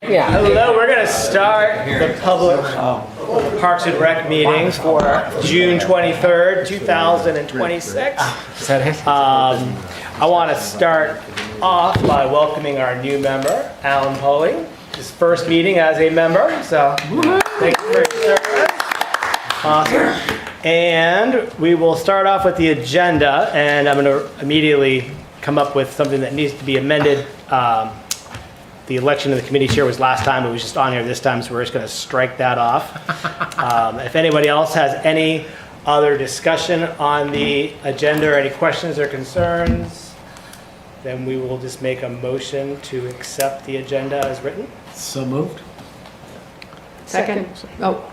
Yeah. Hello, we're going to start the public Parks and Rec meeting for June 23rd, 2026. Is that it? I want to start off by welcoming our new member, Alan Poling, his first meeting as a member, so thank you for your service. Awesome. And we will start off with the agenda, and I'm going to immediately come up with something that needs to be amended. The election of the committee chair was last time, it was just on here this time, so we're just going to strike that off. If anybody else has any other discussion on the agenda or any questions or concerns, then we will just make a motion to accept the agenda as written. So moved. Second. Oh,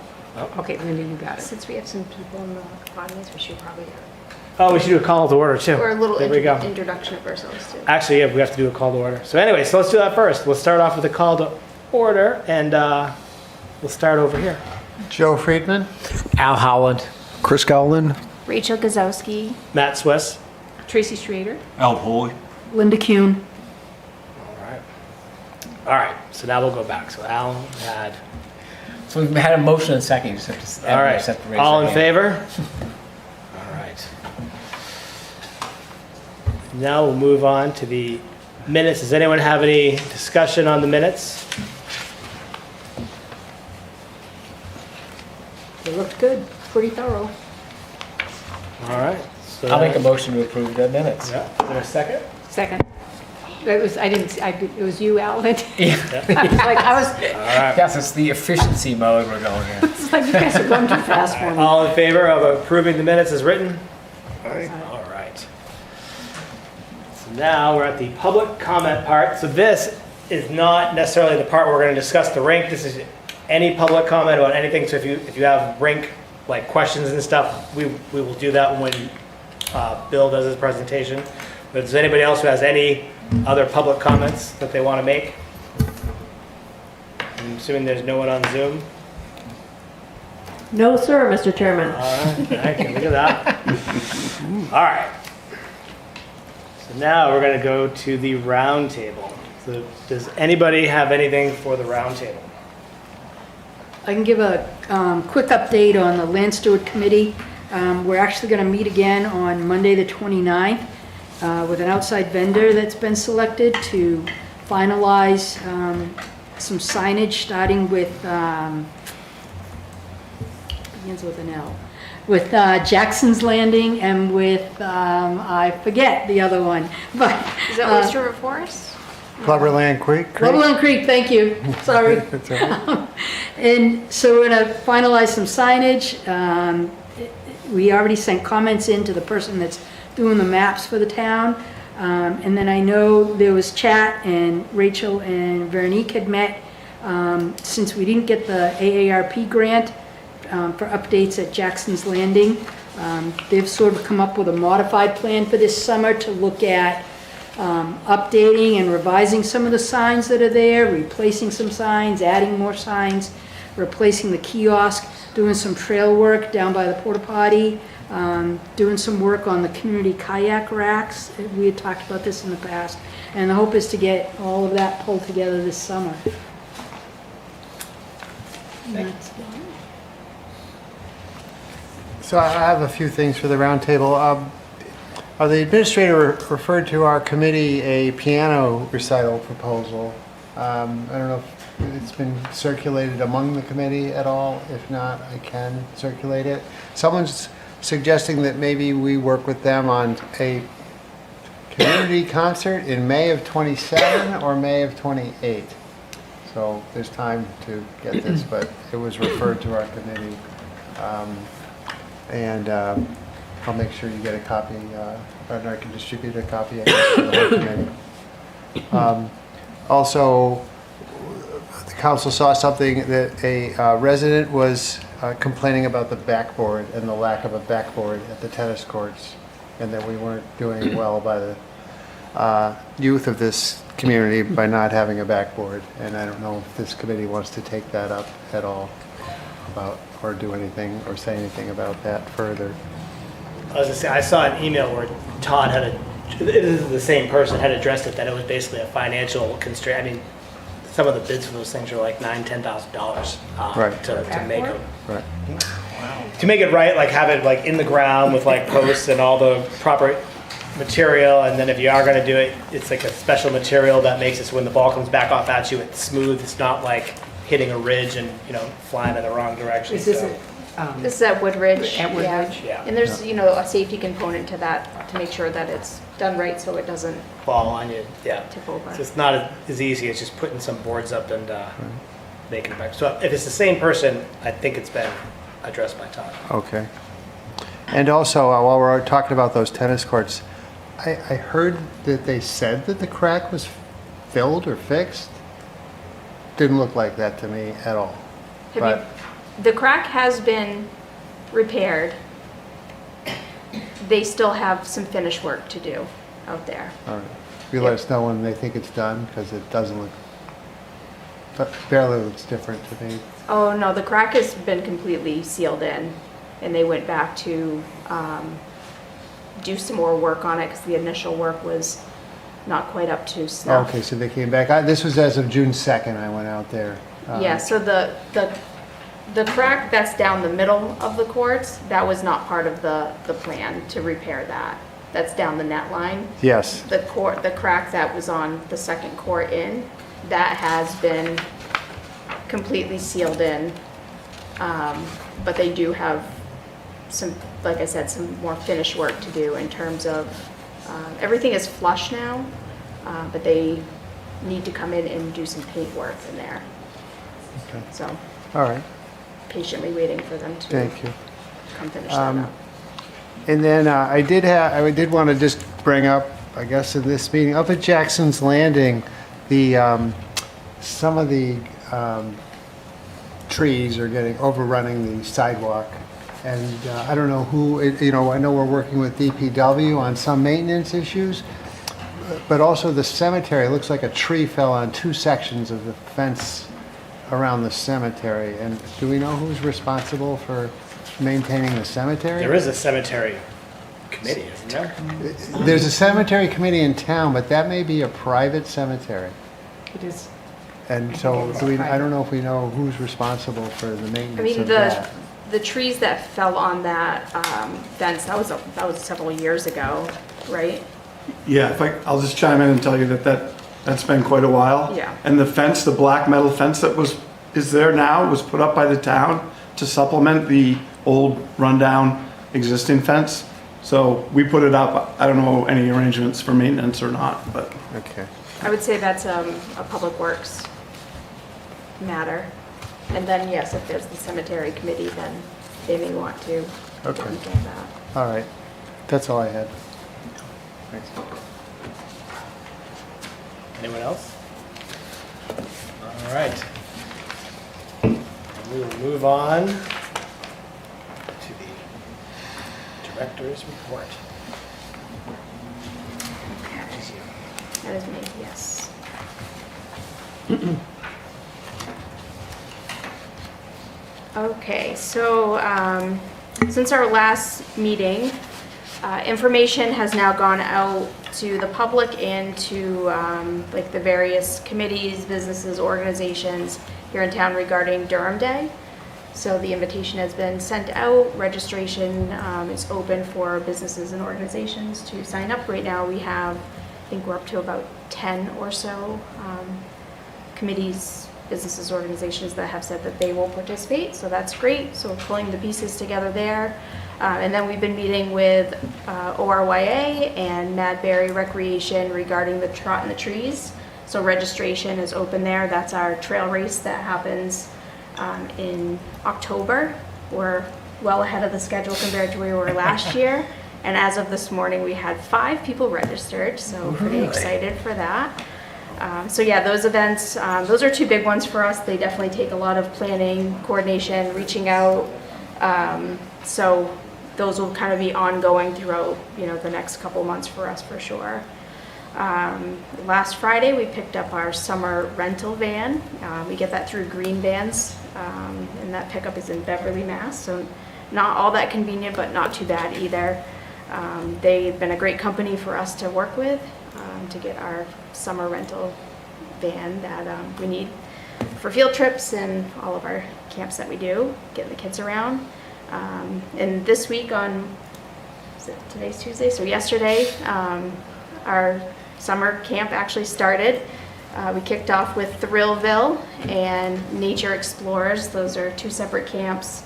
okay, Linda, you got it. Since we have some people in the audience, we should probably Oh, we should do a call to order too. or a little There we go. introduction of ourselves too. Actually, yeah, we have to do a call to order. So anyway, so let's do that first. We'll start off with a call to order, and we'll start over here. Joe Friedman. Al Howland. Chris Gowland. Rachel Gazowski. Matt Swiss. Tracy Schrader. Al Poli. Linda Kuhn. All right, so now we'll go back. So Al had. So we've had a motion and second. You just have to, All right, just have to raise all your in hand. favor? All right. Now we'll move on to the minutes. Does anyone have any discussion on the minutes? They looked good, pretty thorough. All right. So I'll make a motion to approve the minutes. Yeah, is there a second? Second. It was, it was you, Alan. Yeah. I was like, All right. Yes, it's the efficiency mode we're going in. it's like, you guys are going too fast for me. All in favor of approving the minutes as written? All right. So now we're at the public comment part. So this is not necessarily the part where we're going to discuss the rink. This is any public comment about anything. So if you have rink like questions and stuff, we will do that when Bill does his presentation. But is anybody else who has any other public comments that they want to make? I'm assuming there's no one on Zoom. No, sir, Mr. Chairman. All right, thank you. Look at that. All right. So now we're going to go to the round table. So does anybody have anything for the round table? I can give a quick update on the Land Steward Committee. We're actually going to meet again on Monday, the 29th, with an outside vendor that's been selected to finalize some signage, starting with, begins with an L, with Jackson's Landing and with, I forget the other one, but. Is that Oyster River Forest? Cloverland Creek. Cumberland Creek, thank you, sorry. That's all right. And so we're gonna finalize some signage. We already sent comments in to the person that's doing the maps for the town. And then I know there was chat, and Rachel and Veronique had met, since we didn't get the AARP grant for updates at Jackson's Landing. They've sort of come up with a modified plan for this summer to look at updating and revising some of the signs that are there, replacing some signs, adding more signs, replacing the kiosk, doing some trail work down by the porta potty, doing some work on the community kayak racks. We had talked about this in the past, and the hope is to get all of that pulled together this summer. And that's about it. So I have a few things for the roundtable. The administrator referred to our committee a piano recital proposal. I don't know if it's been circulated among the committee at all. If not, I can circulate it. Someone's suggesting that maybe we work with them on a community concert in May of 27 or May of 28. So there's time to get this, but it was referred to our committee. And I'll make sure you get a copy, or I can distribute a copy I guess, to the whole committee. Also, the council saw something that a resident was complaining about the backboard and the lack of a backboard at the tennis courts, and that we weren't doing well by the youth of this community by not having a backboard. And I don't know if this committee wants to take that up at all about, or do anything or say anything about that further. I was gonna say, I saw an email where Todd had this is the same person, had addressed it, that it was basically a financial constraint. I mean, some of the bids for those things are like $9,000-$10,000 Right. to make them. Right. To make it right, like have it like in the ground with like posts and all the proper material, and then if you are gonna do it, it's like a special material that makes it so when the ball comes back off at you, it's smooth, it's not like hitting a ridge and, flying in the wrong direction. Is this so, This is at Woodridge. At yeah. Woodridge? Yeah. And there's, a safety component to that to make sure that it's done right so it doesn't fall on you, yeah. tip over. So it's not as easy as just putting some boards up and making it back. So if it's the same person, I think it's been addressed by Todd. Okay. And also, while we're talking about those tennis courts, I heard that they said that the crack was filled or fixed. Didn't look like that to me at all. The crack has been repaired. They still have some finish work to do out there. All right. You let us know when they think it's done, because it doesn't look, but barely looks different to me. Oh, no, the crack has been completely sealed in, and they went back to do some more work on it because the initial work was not quite up to snuff. Okay, so they came back. This was as of June 2nd, I went out there. Yeah, so the crack that's down the middle of the courts, that was not part of the plan to repair that. That's down the net line. Yes, The crack that was on the second court in, that has been completely sealed in. But they do have some, like I said, some more finish work to do in terms of, everything is flush now, but they need to come in and do some paint work in there. Okay. So all right, patiently waiting for them to thank you. come finish that up. And then I did want to just bring up, I guess in this meeting, up at Jackson's Landing, some of the trees are overrunning the sidewalk. And I don't know who, I know we're working with DPW on some maintenance issues, but also the cemetery, it looks like a tree fell on 2 sections of the fence around the cemetery. And do we know who's responsible for maintaining the cemetery? There is a cemetery committee, isn't there? There's a cemetery committee in town, but that may be a private cemetery. It is. And so I don't know if we know who's responsible for the I maintenance mean, of that. the trees that fell on that fence, that was several years ago, right? Yeah, I'll just chime in and tell you that's been quite a while. Yeah. And the fence, the black metal fence that is there now, was put up by the town to supplement the old rundown existing fence. So we put it up. I don't know any arrangements for maintenance or not, but Okay. I would say that's a public works matter. And then, yes, if there's the cemetery committee, then they may want to Okay. look at that. All right. That's all I had. Thanks. Anyone else? All right. We will move on to the director's report. That is me, yes. Okay, so since our last meeting, information has now gone out to the public and to like the various committees, businesses, organizations here in town regarding Durham Day. So the invitation has been sent out. Registration is open for businesses and organizations to sign up. Right now we have, I think we're up to about 10 or so committees, businesses, organizations that have said that they will participate. So that's great. So we're pulling the pieces together there. And then we've been meeting with ORYA and Madberry Recreation regarding the Trot in the Trees. So registration is open there. That's our trail race that happens in October. We're well ahead of the schedule compared to where we were last year. And as of this morning, we had 5 people registered, so pretty excited for that. So yeah, those events, those are 2 big ones for us. They definitely take a lot of planning, coordination, reaching out. So those will kind of be ongoing throughout, the next couple months for us for sure. Last Friday, we picked up our summer rental van. We get that through Green Vans, and that pickup is in Beverly, Mass. So not all that convenient, but not too bad either. They've been a great company for us to work with to get our summer rental van that we need for field trips and all of our camps that we do, getting the kids around. And this week today's Tuesday, so yesterday, our summer camp actually started. We kicked off with Thrillville and Nature Explorers. Those are two separate camps,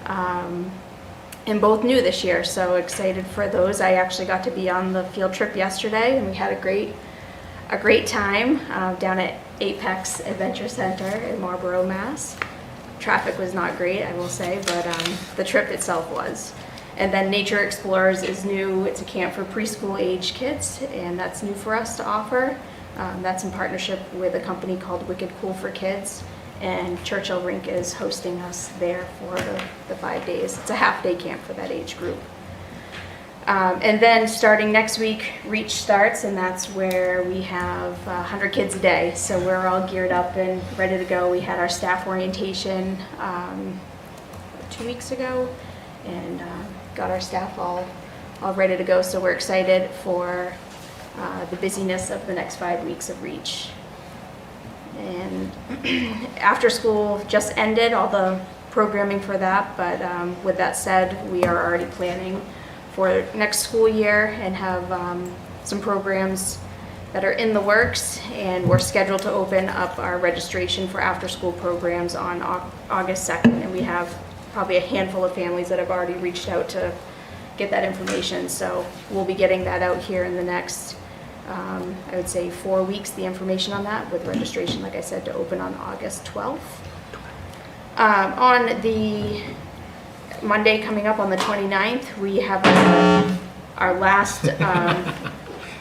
and both new this year, so excited for those. I actually got to be on the field trip yesterday, and we had a great time down at Apex Adventure Center in Marlborough, Mass. Traffic was not great, I will say, but the trip itself was. And then Nature Explorers is new. It's a camp for preschool age kids, and that's new for us to offer. That's in partnership with a company called Wicked Cool for Kids, and Churchill Rink is hosting us there for the 5 days. It's a half-day camp for that age group. And then starting next week, Reach starts, and that's where we have 100 kids a day. So we're all geared up and ready to go. We had our staff orientation 2 weeks ago, and got our staff all ready to go. So we're excited for the busyness of the next 5 weeks of Reach. And after school just ended, all the programming for that, but with that said, we are already planning for next school year and have some programs that are in the works, and we're scheduled to open up our registration for after-school programs on August 2nd, and we have probably a handful of families that have already reached out to get that information, so we'll be getting that out here in the next I would say 4 weeks, the information on that, with registration, like I said, to open on August 12th. On the Monday coming up on the 29th, we have our last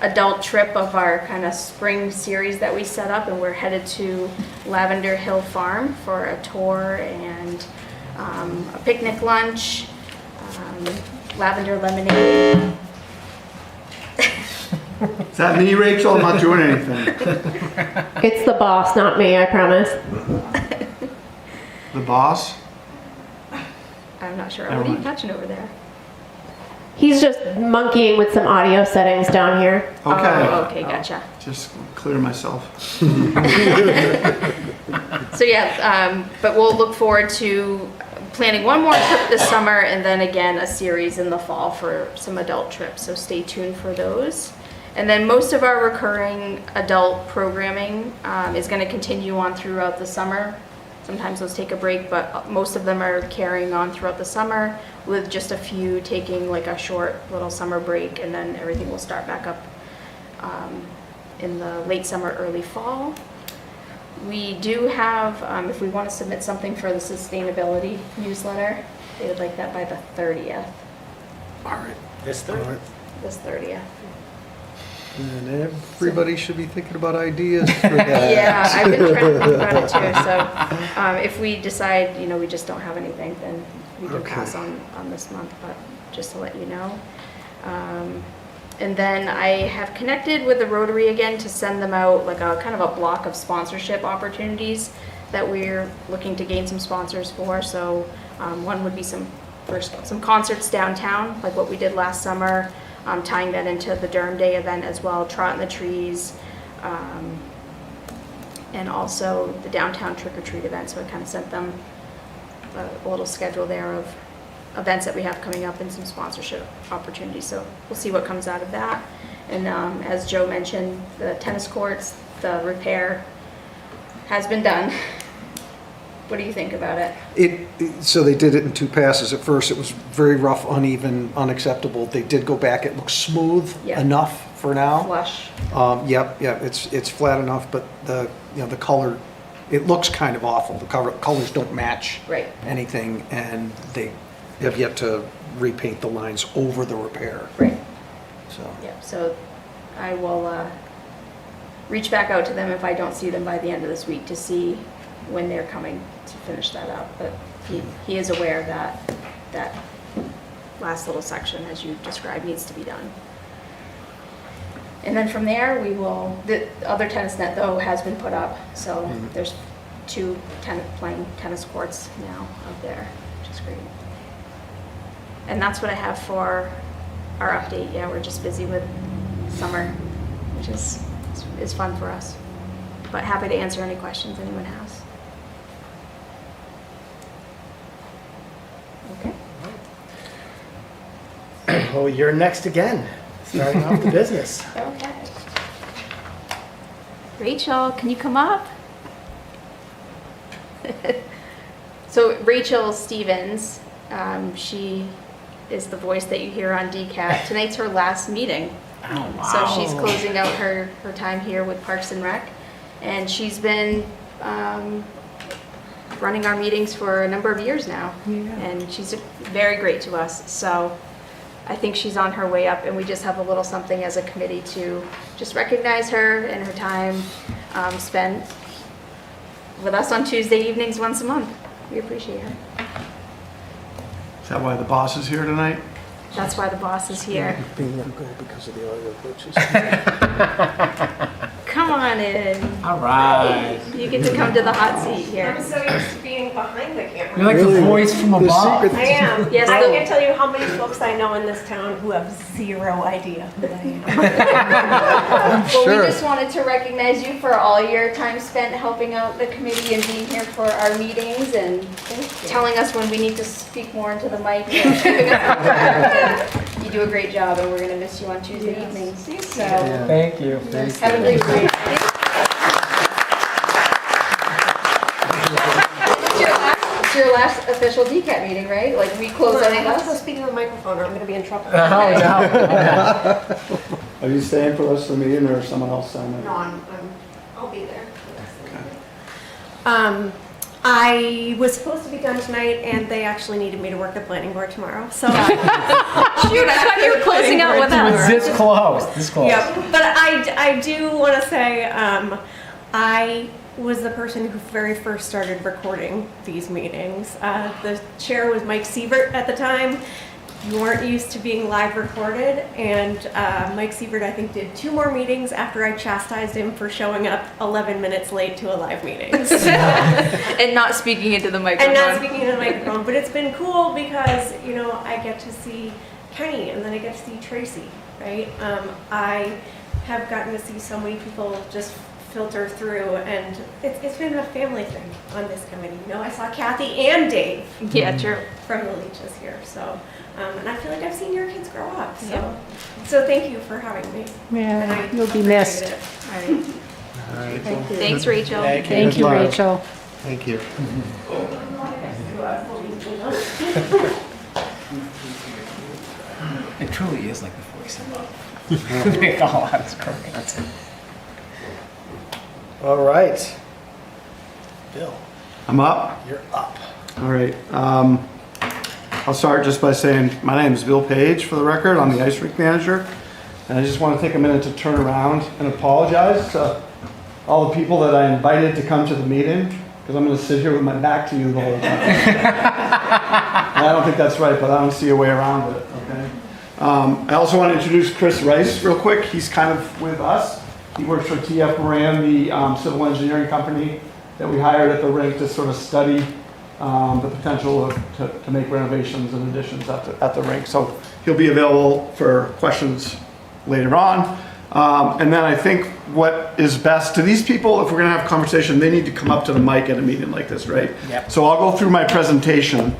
adult trip of our kind of spring series that we set up, and we're headed to Lavender Hill Farm for a tour and a picnic lunch, lavender lemonade. Is that me, Rachel? I'm not doing anything. It's the boss, not me, I promise. The boss? I'm not sure. Never What are you mind. touching over there? He's just monkeying with some audio settings down here. Okay. Oh, okay, gotcha. Just clear myself. So yeah, but we'll look forward to planning one more trip this summer, and then again a series in the fall for some adult trips. So stay tuned for those. And then most of our recurring adult programming is going to continue on throughout the summer. Sometimes those take a break, but most of them are carrying on throughout the summer, with just a few taking like a short little summer break, and then everything will start back up in the late summer, early fall. We do have, if we want to submit something for the sustainability newsletter, they would like that by the 30th, All right. This Thursday. this 30th. And everybody should be thinking about ideas for that. Yeah, I've been trying to think about it too, so if we decide, we just don't have anything, then we can pass on this month, but just to let you know. And then I have connected with the Rotary again to send them out like a kind of a block of sponsorship opportunities that we're looking to gain some sponsors for. So one would be some concerts downtown, like what we did last summer, tying that into the Durham Day event as well, Trot in the Trees, and also the downtown trick or treat event. So I kind of sent them a little schedule there of events that we have coming up and some sponsorship opportunities. So we'll see what comes out of that. And as Joe mentioned, the tennis courts, the repair has been done. What do you think about it? So they did it in two passes. At first, it was very rough, uneven, unacceptable. They did go back. It looks smooth Yeah. enough for now. Flush. Yep, it's flat enough, but the color, it looks kind of awful. The colors don't match Right. anything, and they have yet to repaint the lines over the repair. Right. So Yeah. So I will reach back out to them if I don't see them by the end of this week to see when they're coming to finish that up. But he is aware that last little section, as you described, needs to be done. And then from there, the other tennis net though has been put up. So there's 2 playing tennis courts now out there, which is great. And that's what I have for our update. Yeah, we're just busy with summer, which is fun for us. But happy to answer any questions anyone has. Okay. Well, you're next again, starting off the business. Okay. Rachel, can you come up? So Rachel Stevens, she is the voice that you hear on DCAT. Tonight's her last meeting. Oh, wow. So she's closing out her time here with Parks and Rec. And she's been running our meetings for a number of years now. And she's very great to us. So I think she's on her way up, and we just have a little something as a committee to just recognize her and her time spent with us on Tuesday evenings once a month. We appreciate her. Is that why the boss is here tonight? That's why the boss is here. Being let go because of the audio glitches. Come on in. All right. You get to come to the hot seat here. I'm so used to being behind the camera. You're like the voice from The above. secret- I am. Yes, I the- can't tell you how many folks I know in this town who have zero idea who I am. Well, Sure. we just wanted to recognize you for all your time spent helping out the committee and being here for our meetings and telling us when we need to speak more into the mic. And keeping us on track. You do a great job, and we're going to miss you on Tuesday evenings. So Yeah. Thank you. have a great week. It's your last official DCAT meeting, right? Like we close I out have to go us. speak in the microphone or I'm going to be in trouble. Oh, no. Are you staying for the rest of the meeting or is someone else signing? No, I'll be there. I was supposed to be done tonight, and they actually needed me to work the planning board tomorrow. So, Shoot, I thought you were closing out with It's us. this close. This close. yeah. But I do want to say, I was the person who very first started recording these meetings. The chair was Mike Sievert at the time. You weren't used to being live recorded, and Mike Sievert, I think, did 2 more meetings after I chastised him for showing up 11 minutes late to a live meeting. And not speaking into the microphone. And not speaking into the microphone, but it's been cool because, you know, I get to see Kenny and then I get to see Tracy, right? I have gotten to see so many people just filter through, and it's been a family thing on this committee. You know, I saw Kathy and Dave Yeah, true. from the Leaches here, so, and I feel like I've seen your kids grow up, so. Yeah. So thank you for having me. And Yeah, I you'll be appreciate missed. it. All right. Thanks, Rachel. Thank you, Good luck. Rachel. Thank you. It truly is like the voice above. They all have this great. That's it. All right. Bill, I'm up? you're up. All right. I'll start just by saying my name is Bill Page, for the record. I'm the ice rink manager. And I just want to take a minute to turn around and apologize to all the people that I invited to come to the meeting, because I'm going to sit here with my back to you the whole time. And I don't think that's right, but I don't see a way around it, okay? I also want to introduce Chris Rice real quick. He's kind of with us. He works for TF Moran, the civil engineering company that we hired at the rink to sort of study the potential to make renovations and additions at the rink. So he'll be available for questions later on. And then I think what is best to these people, if we're going to have a conversation, they need to come up to the mic at a meeting like this, right? Yep. So I'll go through my presentation,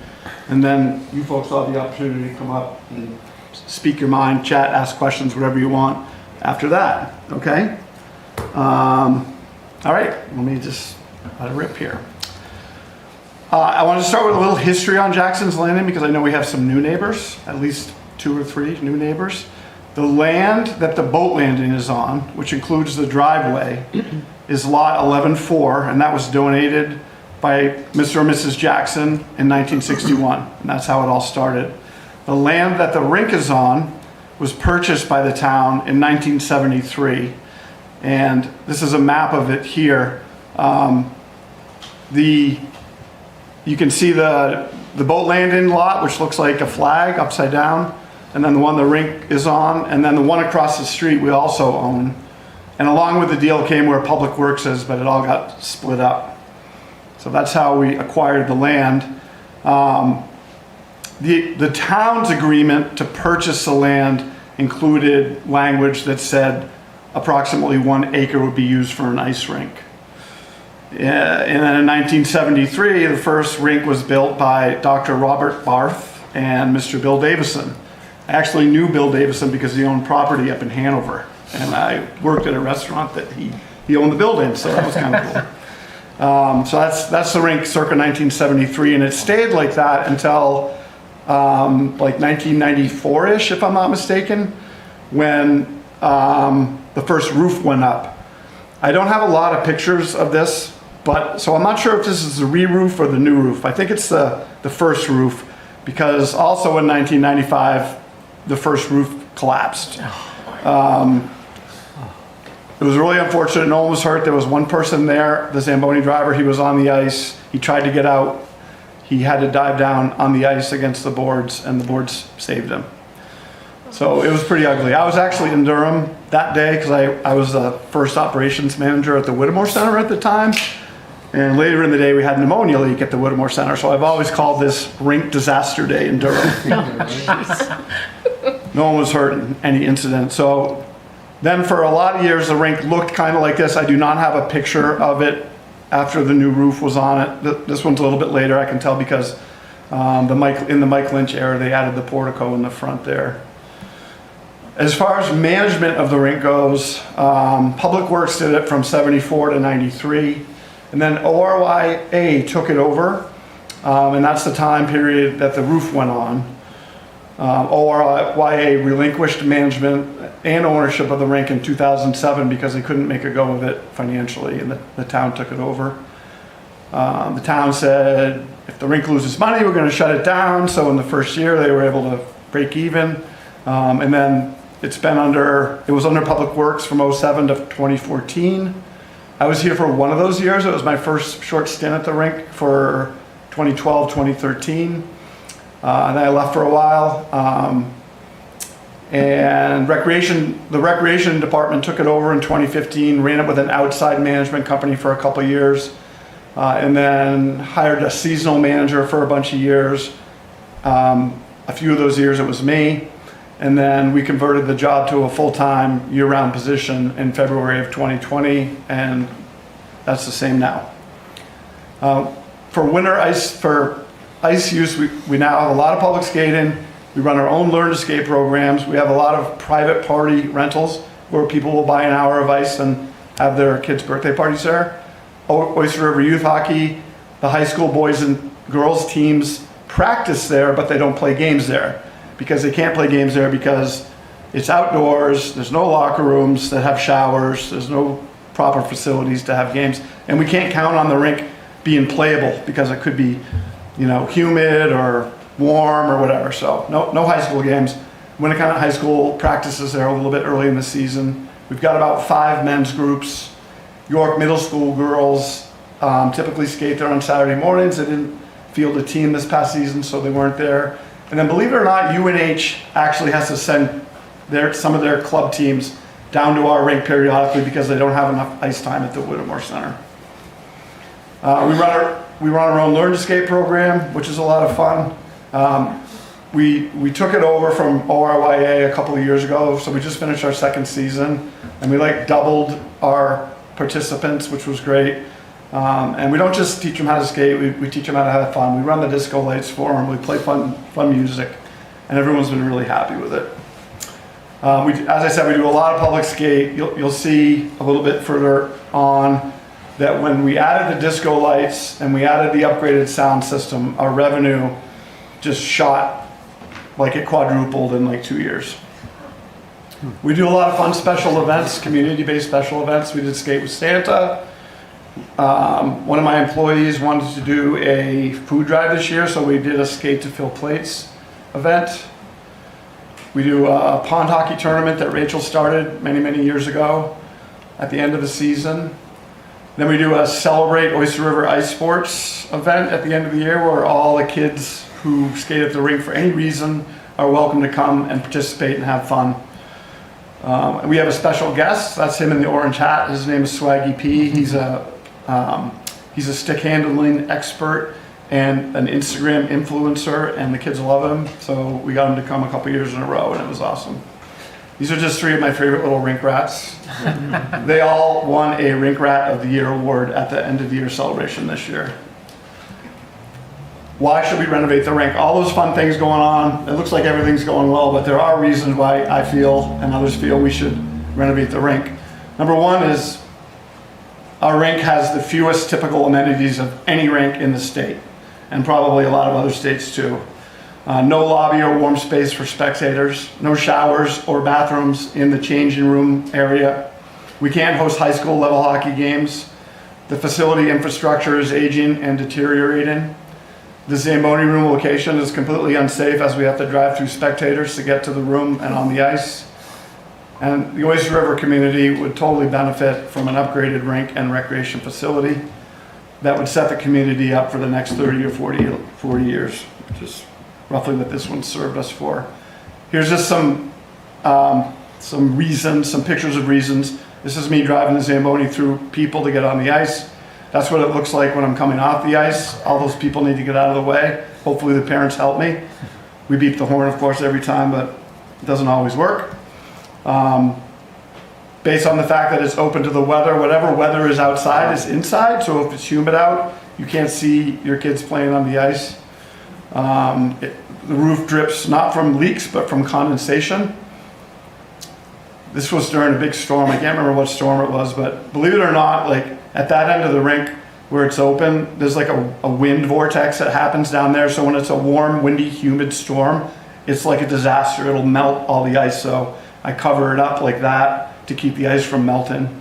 and then you folks will have the opportunity to come up and speak your mind, chat, ask questions, whatever you want after that, okay? All right, let me just let it rip here. I want to start with a little history on Jackson's Landing because I know we have some new neighbors, at least 2 or 3 new neighbors. The land that the boat landing is on, which includes the driveway, is lot 11-4, and that was donated by Mr. and Mrs. Jackson in 1961, and that's how it all started. The land that the rink is on was purchased by the town in 1973, and this is a map of it here. You can see the boat landing lot, which looks like a flag upside down, and then the one the rink is on, and then the one across the street we also own. And along with the deal came where Public Works is, but it all got split up. So that's how we acquired the land. The town's agreement to purchase the land included language that said approximately 1 acre would be used for an ice rink. And then in 1973, the first rink was built by Dr. Robert Barth and Mr. Bill Davison. I actually knew Bill Davison because he owned property up in Hanover, and I worked at a restaurant that he owned the building, so that was kind of cool. So that's the rink circa 1973, and it stayed like that until like 1994-ish, if I'm not mistaken, when the first roof went up. I don't have a lot of pictures of this, but so I'm not sure if this is the re-roof or the new roof. I think it's the first roof, because also in 1995, the first roof collapsed. It was really unfortunate. No one was hurt. There was one person there, the Zamboni driver. He was on the ice. He tried to get out. He had to dive down on the ice against the boards, and the boards saved him. So it was pretty ugly. I was actually in Durham that day because I was the first operations manager at the Whittemore Center at the time. And later in the day, we had pneumonia leak at the Whittemore Center. So I've always called this rink disaster day in Durham. No one was hurt in any incident. So then for a lot of years, the rink looked kind of like this. I do not have a picture of it after the new roof was on it. This one's a little bit later, I can tell, because in the Mike Lynch era, they added the portico in the front there. As far as management of the rink goes, Public Works did it from 74 to 93. And then ORYA took it over, and that's the time period that the roof went on. ORYA relinquished management and ownership of the rink in 2007 because they couldn't make a go of it financially, and the town took it over. The town said, if the rink loses money, we're going to shut it down. So in the first year, they were able to break even. And then it was under Public Works from 07 to 2014. I was here for one of those years. It was my first short stint at the rink for 2012, 2013. And then I left for a while. And the recreation department took it over in 2015, ran it with an outside management company for a couple of years, and then hired a seasonal manager for a bunch of years. A few of those years it was me. And then we converted the job to a full-time year-round position in February of 2020, and that's the same now. For winter ice, for ice use, we now have a lot of public skating. We run our own learn to skate programs. We have a lot of private party rentals where people will buy an hour of ice and have their kids' birthday parties there. Oyster River Youth Hockey, the high school boys and girls teams practice there, but they don't play games there, because they can't play games there because it's outdoors, there's no locker rooms that have showers, there's no proper facilities to have games, and we can't count on the rink being playable because it could be, humid or warm or whatever. So no high school games. Winnicott High School practices there a little bit early in the season. We've got about 5 men's groups. York Middle School girls typically skate there on Saturday mornings. They didn't field a team this past season, so they weren't there. And then, believe it or not, UNH actually has to send some of their club teams down to our rink periodically because they don't have enough ice time at the Whittemore Center. We run our own Learn to Skate program, which is a lot of fun. We took it over from ORYA a couple of years ago, so we just finished our second season, and we doubled our participants, which was great. And we don't just teach them how to skate, we teach them how to have fun. We run the disco lights for them, we play fun music, and everyone's been really happy with it. As I said, we do a lot of public skate. You'll see a little bit further on that when we added the disco lights and we added the upgraded sound system, our revenue just shot, it quadrupled in 2 years. We do a lot of fun special events, community-based special events. We did Skate with Santa. One of my employees wanted to do a food drive this year, so we did a Skate to Fill Plates event. We do a pond hockey tournament that Rachel started many, many years ago at the end of the season. Then we do a Celebrate Oyster River Ice Sports event at the end of the year where all the kids who skate at the rink for any reason are welcome to come and participate and have fun. We have a special guest. That's him in the orange hat. His name is Swaggy P. He's a stick handling expert and an Instagram influencer, and the kids love him. So we got him to come a couple years in a row, and it was awesome. These are just 3 of my favorite little rink rats. They all won a Rink Rat of the Year award at the end of the year celebration this year. Why should we renovate the rink? All those fun things going on, it looks like everything's going well, but there are reasons why I feel and others feel we should renovate the rink. Number 1 is our rink has the fewest typical amenities of any rink in the state, and probably a lot of other states too. No lobby or warm space for spectators, no showers or bathrooms in the changing room area. We can't host high school level hockey games. The facility infrastructure is aging and deteriorating. The Zamboni room location is completely unsafe as we have to drive through spectators to get to the room and on the ice. And the Oyster River community would totally benefit from an upgraded rink and recreation facility that would set the community up for the next 30 or 40 years, which is roughly what this one served us for. Here's just some reasons, some pictures of reasons. This is me driving the Zamboni through people to get on the ice. That's what it looks like when I'm coming off the ice. All those people need to get out of the way. Hopefully the parents help me. We beep the horn, of course, every time, but it doesn't always work. Based on the fact that it's open to the weather, whatever weather is outside is inside. So if it's humid out, you can't see your kids playing on the ice. The roof drips not from leaks, but from condensation. This was during a big storm. I can't remember what storm it was, but believe it or not, like at that end of the rink where it's open, there's like a wind vortex that happens down there. So when it's a warm, windy, humid storm, it's like a disaster. It'll melt all the ice. So I cover it up like that to keep the ice from melting.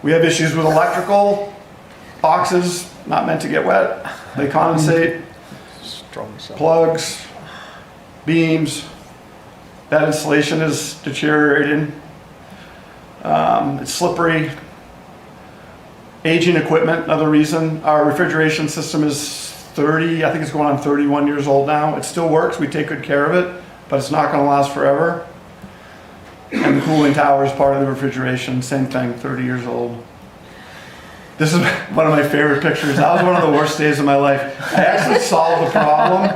We have issues with electrical. Boxes, not meant to get wet. They condensate. Plugs, beams. That insulation is deteriorating. It's slippery. Aging equipment, another reason. Our refrigeration system is 30, I think it's going on 31 years old now. It still works, we take good care of it, but it's not gonna last forever. And the cooling tower is part of the refrigeration, same thing, 30 years old. This is one of my favorite pictures. That was one of the worst days of my life. I actually solved the problem.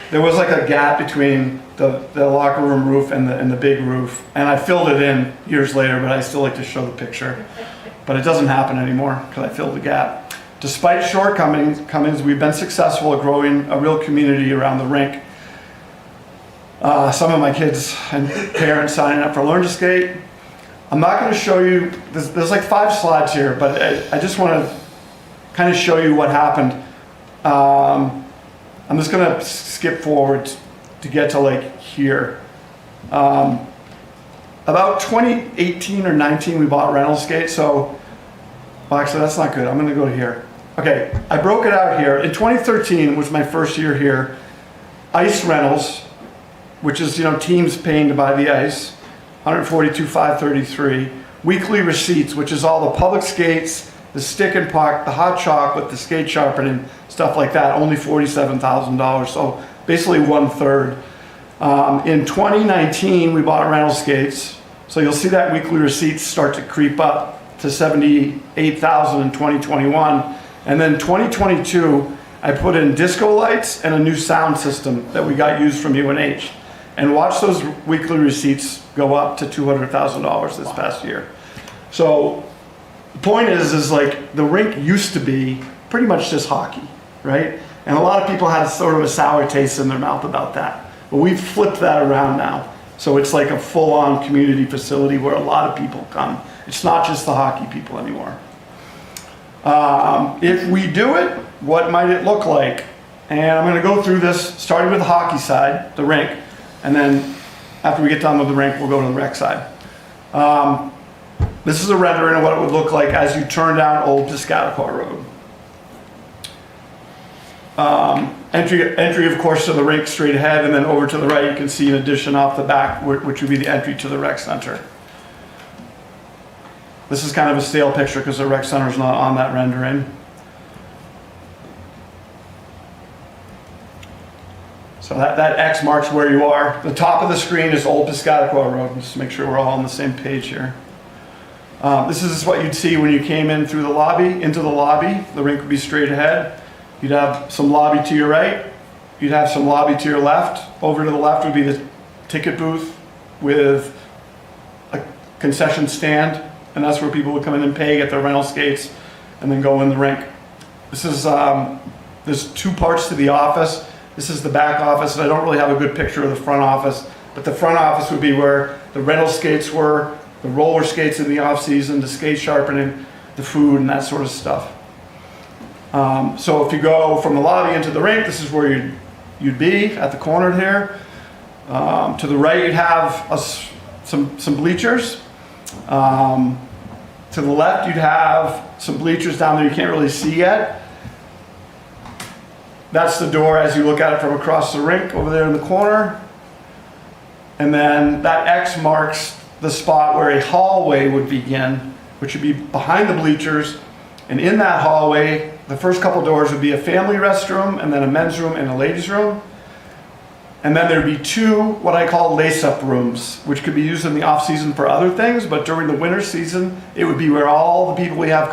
There was like a gap between the locker room roof and the big roof, and I filled it in years later, but I still like to show the picture. But it doesn't happen anymore because I filled the gap. Despite shortcomings, we've been successful at growing a real community around the rink. Some of my kids and parents signing up for Learn to Skate. I'm not going to show you, there's like 5 slides here, but I just want to kind of show you what happened. I'm just going to skip forward to get to like here. About 2018 or 19, we bought rental skates. So, well, actually, that's not good. I'm going to go to here. Okay, I broke it out here. In 2013 was my first year here. Ice rentals, which is, teams paying to buy the ice, $142,533. Weekly receipts, which is all the public skates, the stick and puck, the hot chocolate, the skate sharpening, stuff like that, only $47,000. So basically 1/3. In 2019, we bought rental skates. So you'll see that weekly receipts start to creep up to $78,000 in 2021. And then 2022, I put in disco lights and a new sound system that we got used from UNH. And watch those weekly receipts go up to $200,000 this past year. So the point is like the rink used to be pretty much just hockey, right? And a lot of people had sort of a sour taste in their mouth about that. But we've flipped that around now. So it's like a full-on community facility where a lot of people come. It's not just the hockey people anymore. If we do it, what might it look like? And I'm gonna go through this, starting with the hockey side, the rink, and then after we get done with the rink, we'll go to the rec side. This is a rendering of what it would look like as you turn down Old Piscataqua Road. Entry, of course, to the rink straight ahead, and then over to the right, you can see an addition off the back, which would be the entry to the rec center. This is kind of a stale picture because the rec center is not on that rendering. So that X marks where you are. The top of the screen is Old Piscataqua Road, just to make sure we're all on the same page here. This is what you'd see when you came in through the lobby, into the lobby. The rink would be straight ahead. You'd have some lobby to your right. You'd have some lobby to your left. Over to the left would be the ticket booth, with a concession stand, and that's where people would come in and pay, get their rental skates, and then go in the rink. This is, there's two parts to the office. This is the back office, and I don't really have a good picture of the front office, but the front office would be where the rental skates were, the roller skates in the off season, the skate sharpening, the food, and that sort of stuff. So if you go from the lobby into the rink, this is where you'd be at the corner here. To the right, you'd have some bleachers. To the left, you'd have some bleachers down there you can't really see yet. That's the door as you look at it from across the rink over there in the corner. And then that X marks the spot where a hallway would begin, which would be behind the bleachers. And in that hallway, the first couple doors would be a family restroom, and then a men's room and a ladies' room. And then there'd be two, what I call lace-up rooms, which could be used in the off-season for other things, but during the winter season, it would be where all the people we have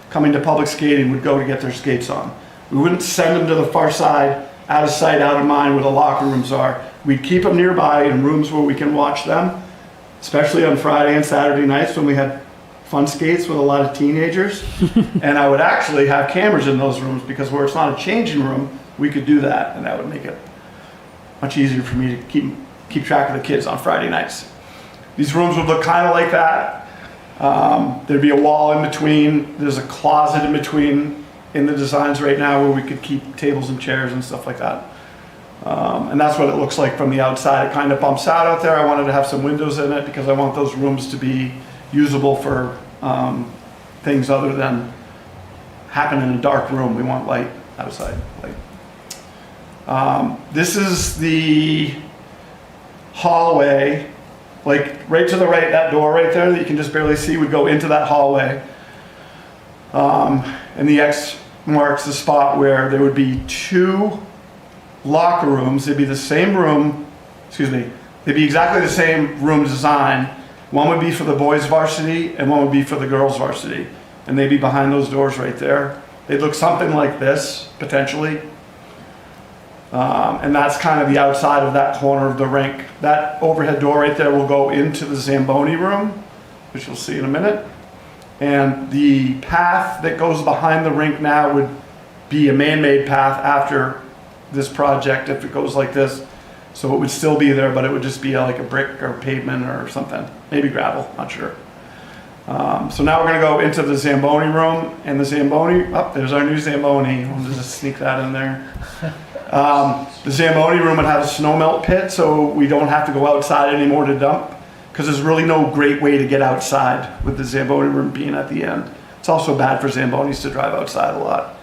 coming to public skating would go to get their skates on. We wouldn't send them to the far side, out of sight, out of mind, where the locker rooms are. We'd keep them nearby in rooms where we can watch them, especially on Friday and Saturday nights when we had fun skates with a lot of teenagers. And I would actually have cameras in those rooms, because where it's not a changing room, we could do that, and that would make it much easier for me to keep track of the kids on Friday nights. These rooms would look kind of like that. There'd be a wall in between. There's a closet in between in the designs right now where we could keep tables and chairs and stuff like that. And that's what it looks like from the outside. It kind of bumps out there. I wanted to have some windows in it because I want those rooms to be usable for things other than happen in a dark room. We want light outside, light. This is the hallway, like right to the right, that door right there that you can just barely see would go into that hallway. And the X marks the spot where there would be two locker rooms. They'd be the same room, they'd be exactly the same room design. One would be for the boys varsity and one would be for the girls varsity. And they'd be behind those doors right there. They'd look something like this, potentially. And that's kind of the outside of that corner of the rink. That overhead door right there will go into the Zamboni room, which you'll see in a minute. And the path that goes behind the rink now would be a man-made path after this project, if it goes like this. So it would still be there, but it would just be like a brick or pavement or something. Maybe gravel, not sure. So now we're gonna go into the Zamboni room, and the Zamboni, there's our new Zamboni. We'll just sneak that in there. The Zamboni room would have a snow melt pit, so we don't have to go outside anymore to dump, because there's really no great way to get outside with the Zamboni room being at the end. It's also bad for Zambonis to drive outside a lot.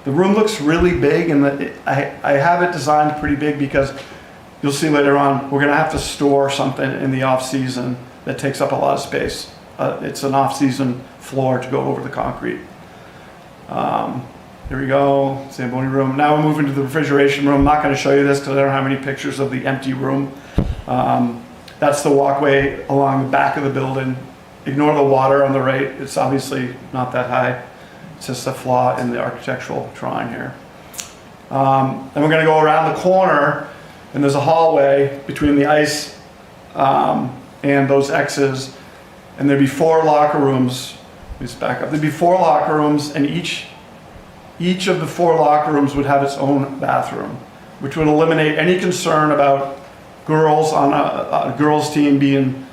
The room looks really big, and I have it designed pretty big because you'll see later on, we're gonna have to store something in the off season that takes up a lot of space. It's an off season floor to go over the concrete. Here we go, Zamboni room. Now we're moving to the refrigeration room. I'm not gonna show you this because I don't have any pictures of the empty room. That's the walkway along the back of the building. Ignore the water on the right. It's obviously not that high. It's just a flaw in the architectural drawing here. Then we're gonna go around the corner, and there's a hallway between the ice and those X's, and there'd be 4 locker rooms. Let me just back up. There'd be 4 locker rooms, and each of the 4 locker rooms would have its own bathroom, which would eliminate any concern about girls on a girls team being,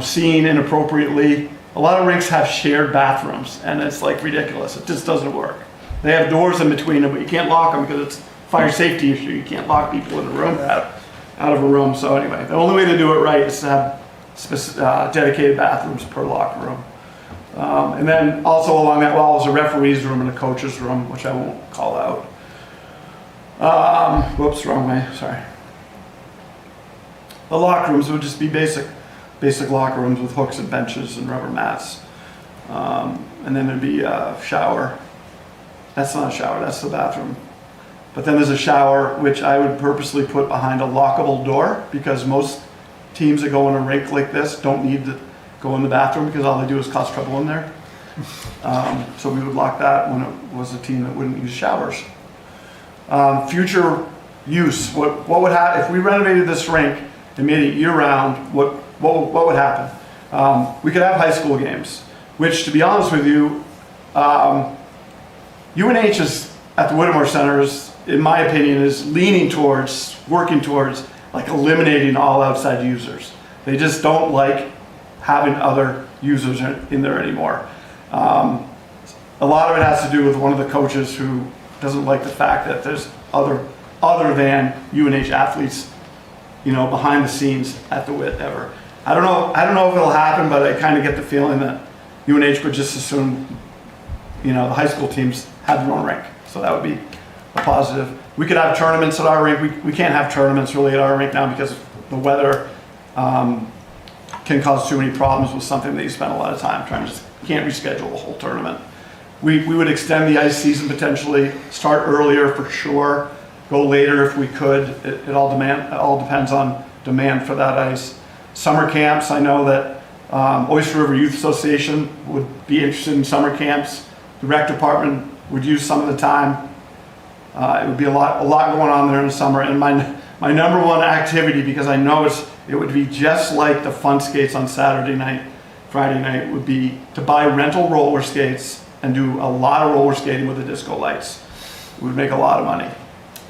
seen inappropriately. A lot of rinks have shared bathrooms, and it's like ridiculous. It just doesn't work. They have doors in between them, but you can't lock them because it's a fire safety issue. You can't lock people in a room out of a room. So anyway, the only way to do it right is to have dedicated bathrooms per locker room. And then also along that wall is a referee's room and a coach's room, which I won't call out. Whoops, wrong way, sorry. The locker rooms would just be basic locker rooms with hooks and benches and rubber mats. And then there'd be a shower. That's not a shower, that's the bathroom. But then there's a shower, which I would purposely put behind a lockable door, because most teams that go in a rink like this don't need to go in the bathroom because all they do is cause trouble in there. So we would lock that when it was a team that wouldn't use showers. Future use, what would happen if we renovated this rink? and made it year-round, what would happen? We could have high school games, which, to be honest with you, UNH is, at the Whittemore Center, is, in my opinion, is working towards like eliminating all outside users. They just don't like having other users in there anymore. A lot of it has to do with one of the coaches who doesn't like the fact that there's other than UNH athletes, behind the scenes at the WIT ever. I don't know if it'll happen, but I kind of get the feeling that UNH would just assume, the high school teams had their own rink. So that would be a positive. We could have tournaments at our rink. We can't have tournaments really at our rink now because the weather can cause too many problems with something that you spend a lot of time trying to can't reschedule the whole tournament. We would extend the ice season potentially, start earlier for sure, go later if we could. It all depends on demand for that ice. Summer camps, I know that Oyster River Youth Association would be interested in summer camps. The rec department would use some of the time. It would be a lot going on there in the summer. And my number one activity, because I know it would be just like the fun skates on Saturday night, Friday night, would be to buy rental roller skates and do a lot of roller skating with the disco lights. It would make a lot of money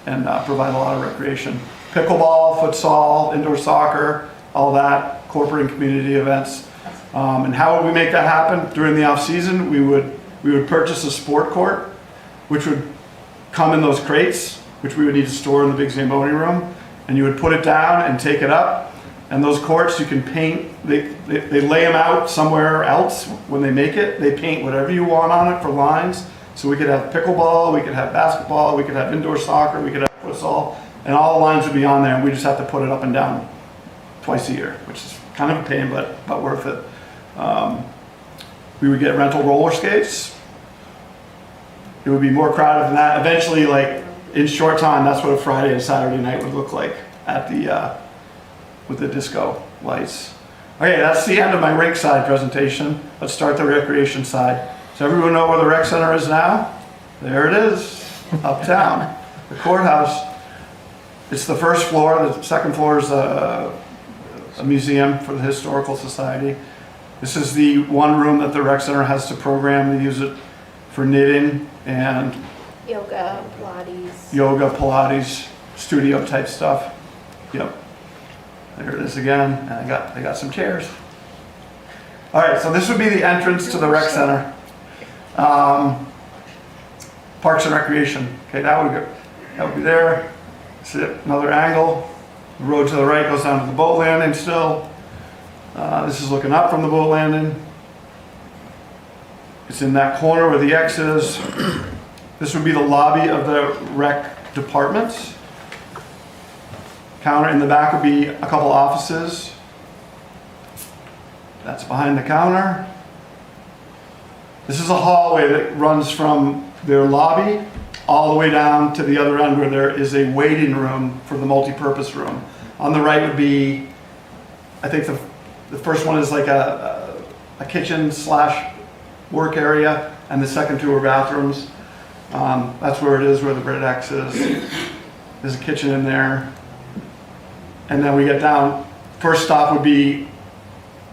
and provide a lot of recreation. Pickleball, futsal, indoor soccer, all that, corporate and community events. And how would we make that happen? During the off season, we would purchase a sport court, which would come in those crates, which we would need to store in the big Zamboni room, and you would put it down and take it up. And those courts you can paint, they lay them out somewhere else when they make it. They paint whatever you want on it for lines. So we could have pickleball, we could have basketball, we could have indoor soccer, we could have futsal, and all the lines would be on there, and we just have to put it up and down twice a year, which is kind of a pain, but worth it. We would get rental roller skates. It would be more crowded than that. Eventually, like in short time, that's what a Friday and Saturday night would look like at the with the disco lights. Okay, that's the end of my rink side presentation. Let's start the recreation side. Does everyone know where the rec center is now? There it is, uptown, the courthouse. It's the first floor. The second floor is a museum for the Historical Society. This is the one room that the rec center has to program. They use it for knitting and Yoga, Pilates, studio type stuff. Yep. There it is again. And they got some chairs. All right, so this would be the entrance to the rec center. Parks and Recreation. Okay, that would be there. See another angle. The road to the right goes down to the boat landing still. This is looking up from the boat landing. It's in that corner where the X is. This would be the lobby of the rec departments. Counter in the back would be a couple offices. That's behind the counter. This is a hallway that runs from their lobby all the way down to the other end where there is a waiting room for the multi-purpose room. On the right would be, I think the first one is like a kitchen / work area, and the second two are bathrooms. That's where it is, where the Brit X is. There's a kitchen in there. And then we get down, first stop would be,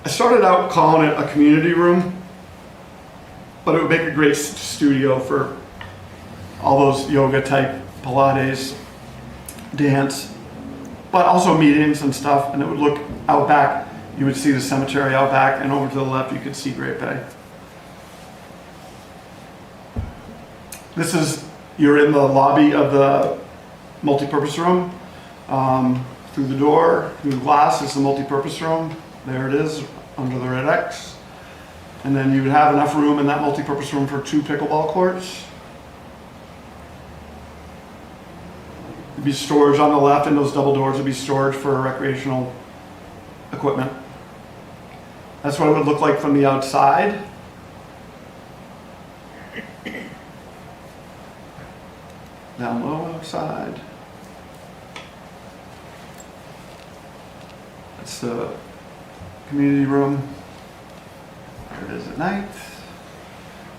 I started out calling it a community room, but it would make a great studio for all those yoga type, Pilates, dance, but also meetings and stuff. And it would look out back. You would see the cemetery out back, and over to the left you could see Great Bay. This is, you're in the lobby of the multi-purpose room. Through the door, through the glass is the multi-purpose room. There it is, under the red X. And then you would have enough room in that multi-purpose room for 2 pickleball courts. There'd be storage on the left, and those double doors would be storage for recreational equipment. That's what it would look like from the outside. Down low outside. That's the community room. There it is at night.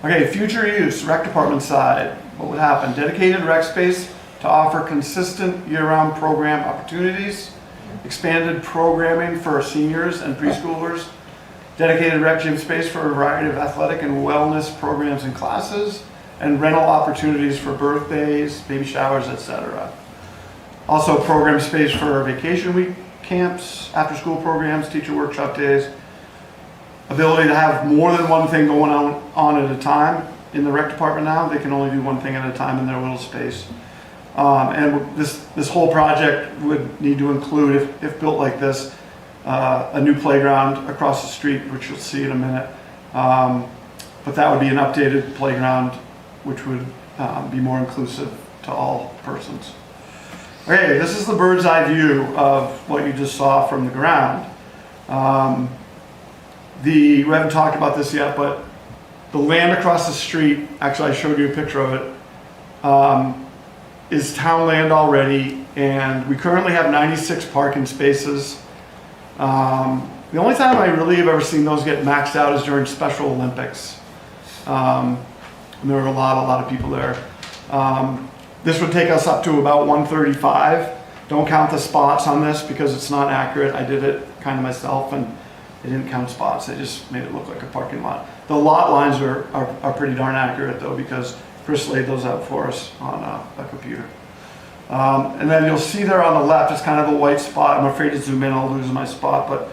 Okay, future use, rec department side. What would happen? Dedicated rec space to offer consistent year-round program opportunities. expanded programming for seniors and preschoolers, dedicated rec gym space for a variety of athletic and wellness programs and classes, and rental opportunities for birthdays, baby showers, etc. Also program space for vacation week camps, after-school programs, teacher workshop days, ability to have more than one thing going on at a time. In the rec department now, they can only do one thing at a time in their little space. And this whole project would need to include, if built like this, a new playground across the street, which you'll see in a minute. But that would be an updated playground, which would be more inclusive to all persons. Okay, this is the bird's eye view of what you just saw from the ground. We haven't talked about this yet, but the land across the street, actually I showed you a picture of it, is town land already, and we currently have 96 parking spaces. The only time I really have ever seen those get maxed out is during Special Olympics. And there were a lot of people there. This would take us up to about 135. Don't count the spots on this because it's not accurate. I did it kind of myself and they didn't count spots. They just made it look like a parking lot. The lot lines are pretty darn accurate though, because Chris laid those out for us on a computer. And then you'll see there on the left is kind of a white spot. I'm afraid to zoom in, I'll lose my spot, but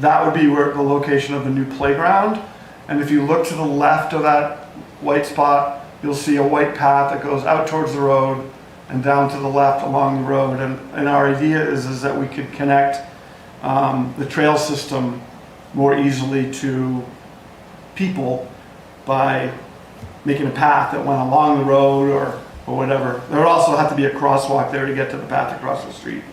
that would be where the location of the new playground. And if you look to the left of that white spot, you'll see a white path that goes out towards the road and down to the left along the road. And our idea is that we could connect the trail system more easily to people by making a path that went along the road or whatever. There would also have to be a crosswalk there to get to the path across the street.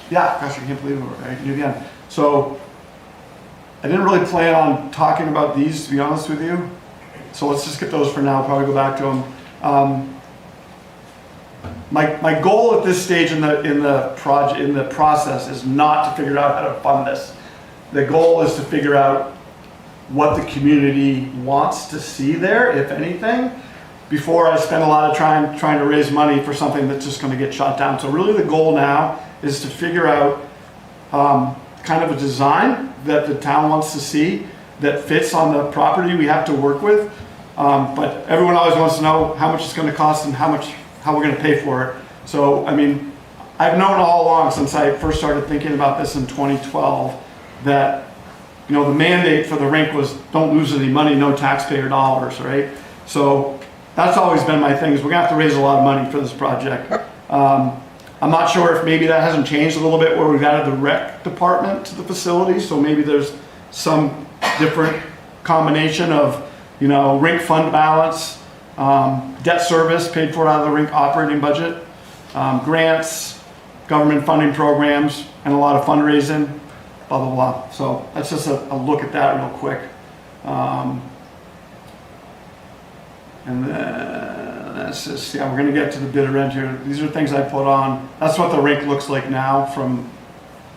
Gosh, I can't believe it. I can do it again. So I didn't really plan on talking about these, to be honest with you. So let's just get those for now. Probably go back to them. My goal at this stage in the process is not to figure out how to fund this. The goal is to figure out what the community wants to see there, if anything, before I spend a lot of time trying to raise money for something that's just going to get shot down. So really the goal now is to figure out kind of a design that the town wants to see that fits on the property we have to work with. But everyone always wants to know how much it's going to cost and how we're going to pay for it. So, I mean, I've known all along since I first started thinking about this in 2012 that, you know, the mandate for the rink was don't lose any money, no taxpayer dollars, right? So that's always been my thing, is we're going to have to raise a lot of money for this project. I'm not sure if maybe that hasn't changed a little bit where we've added the rec department to the facility, so maybe there's some different combination of, you know, rink fund balance, debt service paid for out of the rink operating budget, grants, government funding programs, and a lot of fundraising, blah, blah, blah. So that's just a look at that real quick. And then that's just, we're gonna get to the bitter end here. These are things I put on. That's what the rink looks like now from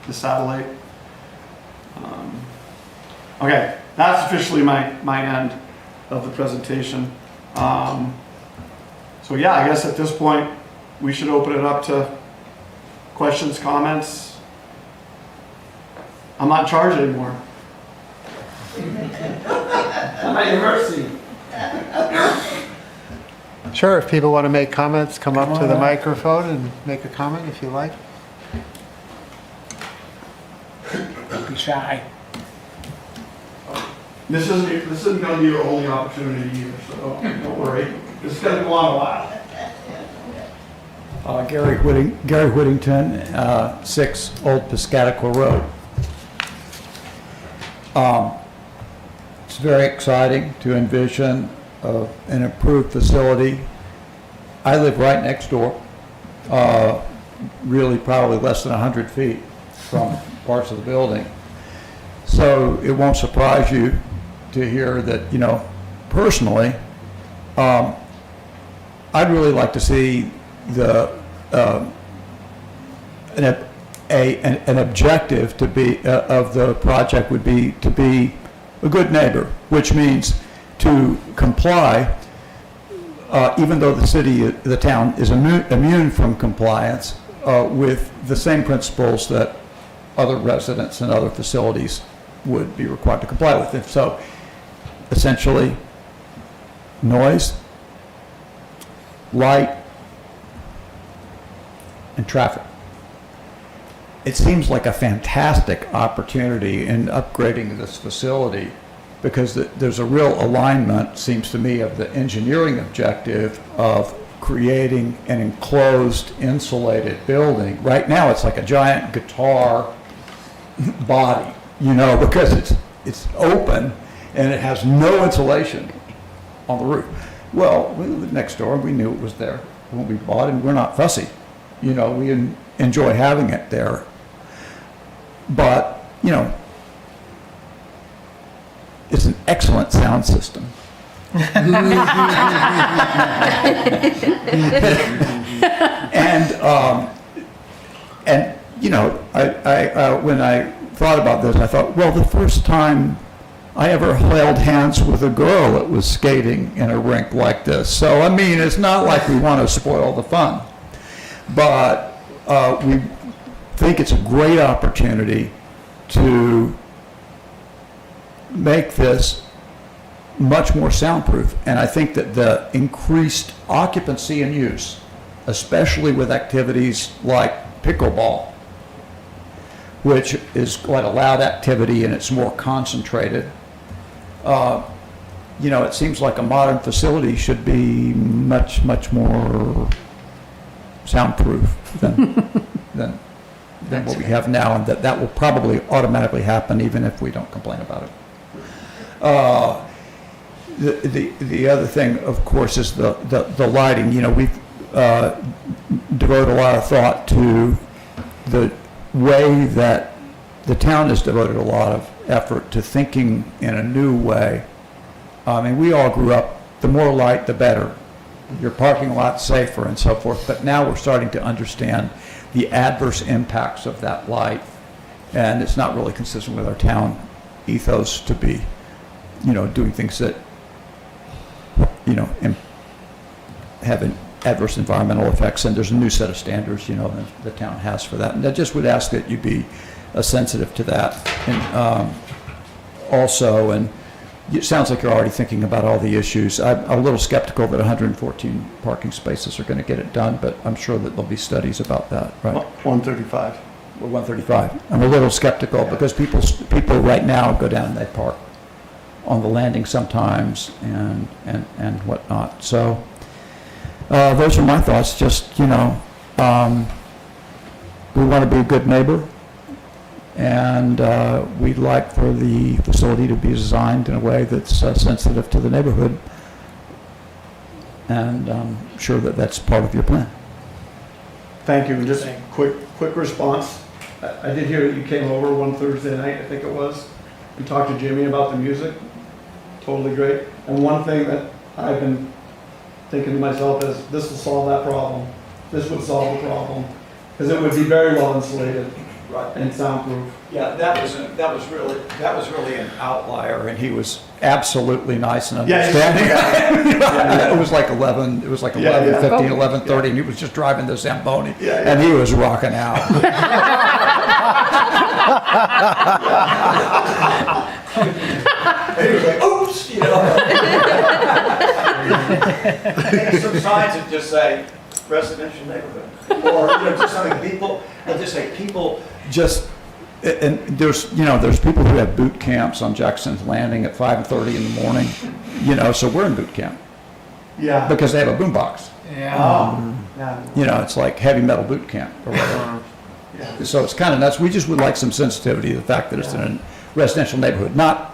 the satellite. Okay, that's officially my end of the presentation. So yeah, I guess at this point, we should open it up to questions, comments. I'm not charged anymore. I'm at your mercy. Sure, if people want to make comments, come up to the microphone and make a comment if you like. Don't be shy. This isn't going to be your only opportunity either, so don't worry. This is going to go on a while. Gary Whittington, 6 Old Piscataqua Road. It's very exciting to envision an improved facility. I live right next door, really probably less than 100 feet from parts of the building. So it won't surprise you to hear that, you know, personally, I'd really like to see an objective to be of the project would be to be a good neighbor, which means to comply even though the town is immune from compliance with the same principles that other residents and other facilities would be required to comply with. And so essentially, noise, light, and traffic. It seems like a fantastic opportunity in upgrading this facility because there's a real alignment, seems to me, of the engineering objective of creating an enclosed, insulated building. Right now, it's like a giant guitar body, because it's open and it has no insulation on the roof. Well, we lived next door, we knew it was there when we bought it, and we're not fussy. We enjoy having it there. But, it's an excellent sound system. And I when I thought about this, I thought, well, the first time I ever held hands with a girl that was skating in a rink like this. So, I mean, it's not like we want to spoil the fun. But we think it's a great opportunity to make this much more soundproof. And I think that the increased occupancy and use, especially with activities like pickleball, which is quite a loud activity and it's more concentrated, it seems like a modern facility should be much, much more soundproof than what we have now, and that will probably automatically happen even if we don't complain about it. The other thing, of course, is the lighting. We've devoted a lot of thought to the way that the town has devoted a lot of effort to thinking in a new way. I mean, we all grew up, the more light, the better. Your parking lot safer and so forth. But now we're starting to understand the adverse impacts of that light. And it's not really consistent with our town ethos to be, doing things that, have an adverse environmental effects. And there's a new set of standards, the town has for that. And I just would ask that you be sensitive to that. And also, and it sounds like you're already thinking about all the issues. I'm a little skeptical that 114 parking spaces are going to get it done, but I'm sure that there'll be studies about that, right? 135. Well, 135. I'm a little skeptical because people right now go down and they park on the landing sometimes and whatnot. So those are my thoughts. Just, we want to be a good neighbor. And we'd like for the facility to be designed in a way that's sensitive to the neighborhood. And I'm sure that that's part of your plan. Thank you. And just quick response. I did hear that you came over one Thursday night, I think it was. We talked to Jimmy about the music. Totally great. And one thing that I've been thinking to myself is this will solve that problem. This would solve the problem. Because it would be very well insulated. Right. And soundproof. Yeah, that was really an outlier, and he was absolutely nice and understanding. Yeah. It was like 11, it was like 11:15, 11:30, and he was just driving the Zamboni, and he was rocking out. And he was like, oops, Hang some signs that just say residential neighborhood, or just something people, just, and there's people who have boot camps on Jackson's Landing at 5:30 in the morning, so we're in boot camp. Yeah. Because they have a boombox. Yeah. Yeah. It's like heavy metal boot camp or whatever. So it's kind of nuts. We just would like some sensitivity to the fact that it's in a residential neighborhood, not,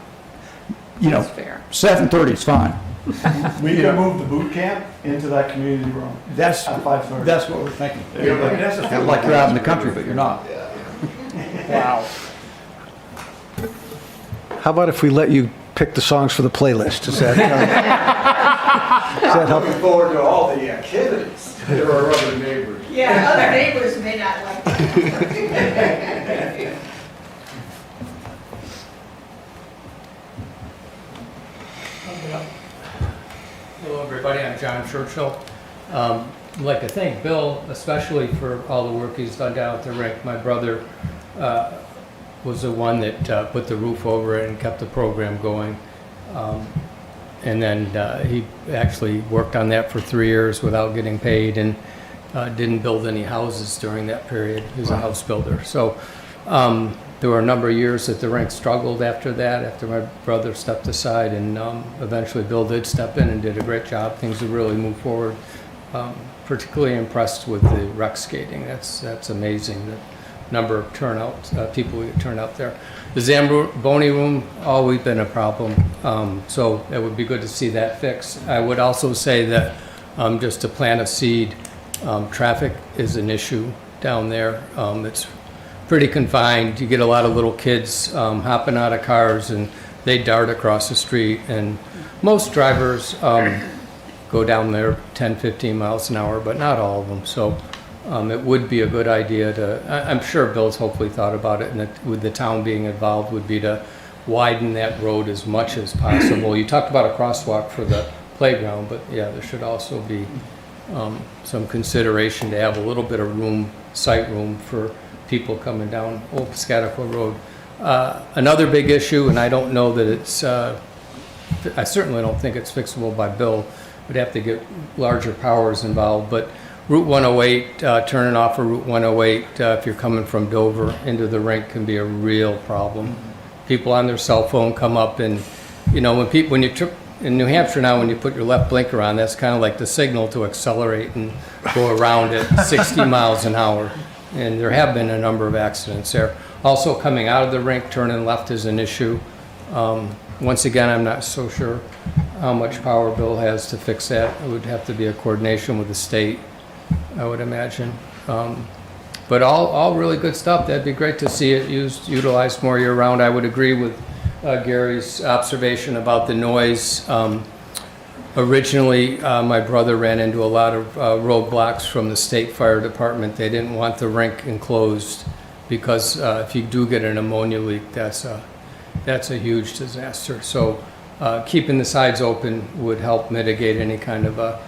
7:30 is fine. We can move the boot camp into that community room. That's at 5:30. That's what we're thinking. It has to feel like you're out in the country, but you're not. Wow. How about if we let you pick the songs for the playlist? Does that help? Looking forward to all the activities. There are other neighbors. Yeah, other neighbors may not like that. Hello, everybody. I'm John Churchill. I'd like to thank Bill, especially for all the work he's done down at the rink. My brother was the one that put the roof over it and kept the program going. And then he actually worked on that for 3 years without getting paid and didn't build any houses during that period. He was a house builder. So there were a number of years that the rink struggled after that, after my brother stepped aside, and eventually Bill did step in and did a great job. Things have really moved forward. Particularly impressed with the rec skating. That's amazing, the number of people who turn out there. The Zamboni room, always been a problem, so it would be good to see that fixed. I would also say that just to plant a seed, traffic is an issue down there. It's pretty confined. You get a lot of little kids hopping out of cars and they dart across the street, and most drivers go down there 10, 15 miles an hour, but not all of them. So it would be a good idea to, I'm sure Bill's hopefully thought about it, and that with the town being involved would be to widen that road as much as possible. You talked about a crosswalk for the playground, but yeah, there should also be some consideration to have a little bit of room, sight room for people coming down Old Piscataqua Road. Another big issue, and I don't know that it's, I certainly don't think it's fixable by Bill. Would have to get larger powers involved, but Route 108, turning off of Route 108 if you're coming from Dover into the rink can be a real problem. People on their cell phone come up, and you know, when you trip in New Hampshire now, when you put your left blinker on, that's kind of like the signal to accelerate and go around at 60 miles an hour. And there have been a number of accidents there. Also, coming out of the rink, turning left is an issue. Once again, I'm not so sure how much power Bill has to fix that. It would have to be a coordination with the state, I would imagine. But all really good stuff. That'd be great to see it utilized more year round. I would agree with Gary's observation about the noise. Originally, my brother ran into a lot of roadblocks from the state fire department. They didn't want the rink enclosed because if you do get an ammonia leak, that's a huge disaster. So keeping the sides open would help mitigate any kind of a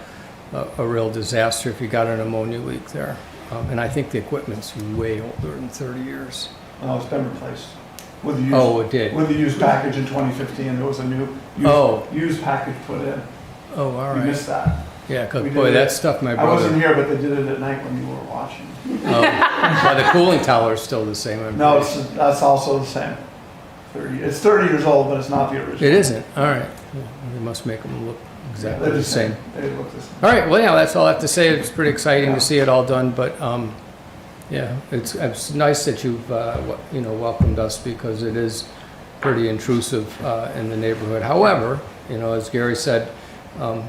real disaster if you got an ammonia leak there. And I think the equipment's way older than 30 years. No, it's been replaced. With the used, it did? With the used package in 2015, there was a new used package put in. Oh, all right. You missed that. Yeah, because boy, that stuff my brother... I wasn't here, but they did it at night when you were watching. Well, the cooling tower is still the same. No, that's also the same. It's 30 years old, but it's not the original. It isn't? All right. We must make them look exactly the same. They look the same. All right, well, yeah, that's all I have to say. It's pretty exciting to see it all done, but yeah, it's nice that you've welcomed us, because it is pretty intrusive in the neighborhood. However, as Gary said,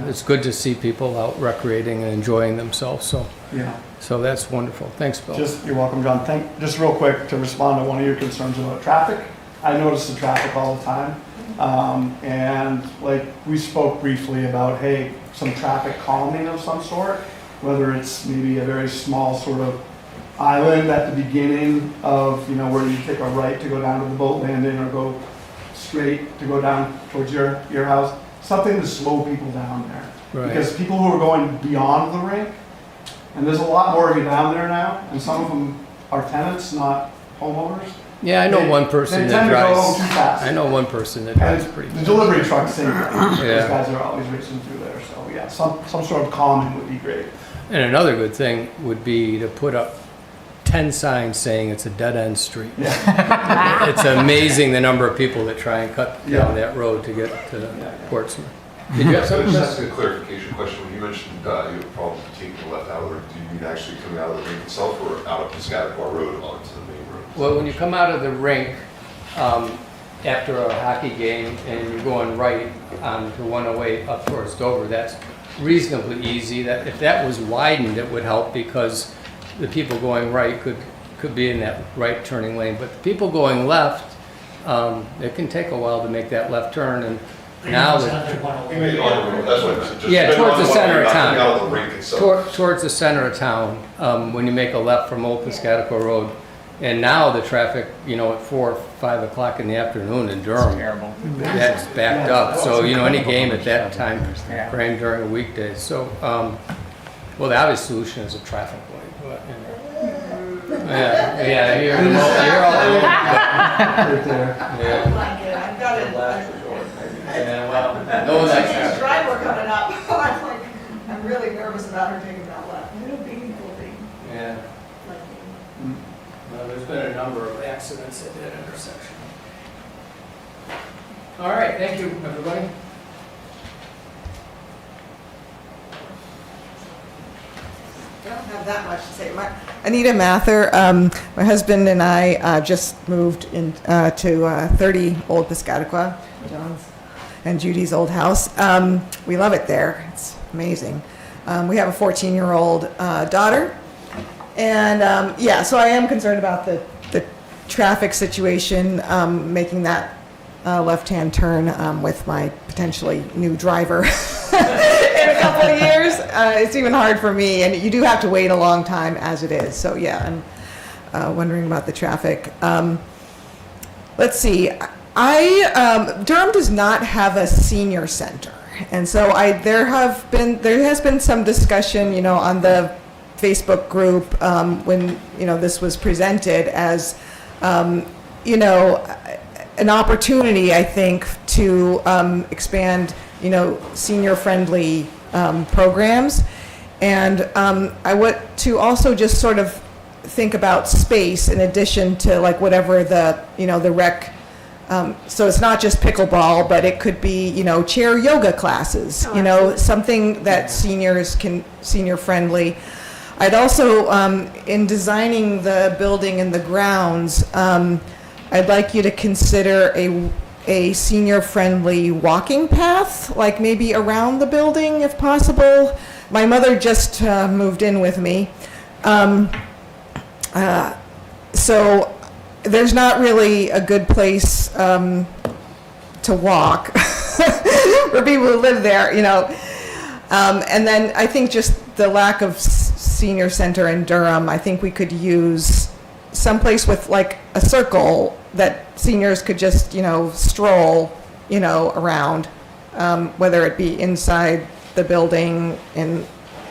it's good to see people out recreating and enjoying themselves. So yeah, so that's wonderful. Thanks, Bill. You're welcome, John. Just real quick to respond to one of your concerns about traffic. I notice the traffic all the time, and like we spoke briefly about, hey, some traffic calming of some sort, whether it's maybe a very small sort of island at the beginning of where you take a right to go down to the boat landing, or go straight to go down towards your house. Something to slow people down there. Right. Because people who are going beyond the rink, and there's a lot more of you down there now, and some of them are tenants, not homeowners. Yeah, I know one person that drives. Too fast. I know one person that drives pretty The fast. delivery trucks, same thing. Yeah. Those guys are always racing through there. So yeah, some sort of calming would be great. And another good thing would be to put up 10 signs saying it's a dead-end street. Yeah. It's amazing the number of people that try and cut down that road to get to Portsmouth. Did you have something? Just a clarification question. When you mentioned you have a problem taking the left out of the rink, do you mean actually coming out of the rink itself, or out of Piscataqua Road onto the main road? Well, when you come out of the rink after a hockey game and you're going right onto 108 up towards Dover, that's reasonably easy. That if that was widened, it would help, because the people going right could be in that right turning lane, but the people going left, it can take a while to make that left turn. And now that towards the center of town, towards the center of town, when you make a left from Old Piscataqua Road, And now the traffic, you know, at 4 or 5 o'clock in the afternoon in Durham, Terrible. that's backed up. So, you know, any game at that time Yeah. frame during a weekday. So, well, the obvious solution is a traffic light, but, you know. Yeah, you're all Right there. Yeah, I've got it. yeah, well, no one likes This that. driver coming up, I'm like, I'm really nervous about her taking that left. It'll be equally Yeah. Well, there's been a number of accidents at that intersection. All right, thank you, everybody. I don't have that much to say. Anita Mather, my husband and I just moved in to 30 Old Piscataqua, John's and Judy's old house. We love it there. It's amazing. We have a 14-year-old daughter. And yeah, so I am concerned about the traffic situation, making that left-hand turn with my potentially new driver in a couple of years. It's even hard for me, and you do have to wait a long time as it is. So yeah, I'm wondering about the traffic. Let's see. Durham does not have a senior center, and so there has been some discussion, you know, on the Facebook group when, you know, this was presented as, you know, an opportunity, I think, to expand, you know, senior-friendly programs. And I want to also just sort of think about space in addition to, like, whatever the, you know, the rec. So it's not just pickleball, but it could be, you know, chair yoga classes, you know, something that senior-friendly. I'd also, in designing the building and the grounds, I'd like you to consider a senior-friendly walking path, like maybe around the building if possible. My mother just moved in with me. So there's not really a good place to walk for people who live there, you know. And then I think just the lack of senior center in Durham, I think we could use someplace with like a circle that seniors could just, you know, stroll, you know, around, whether it be inside the building in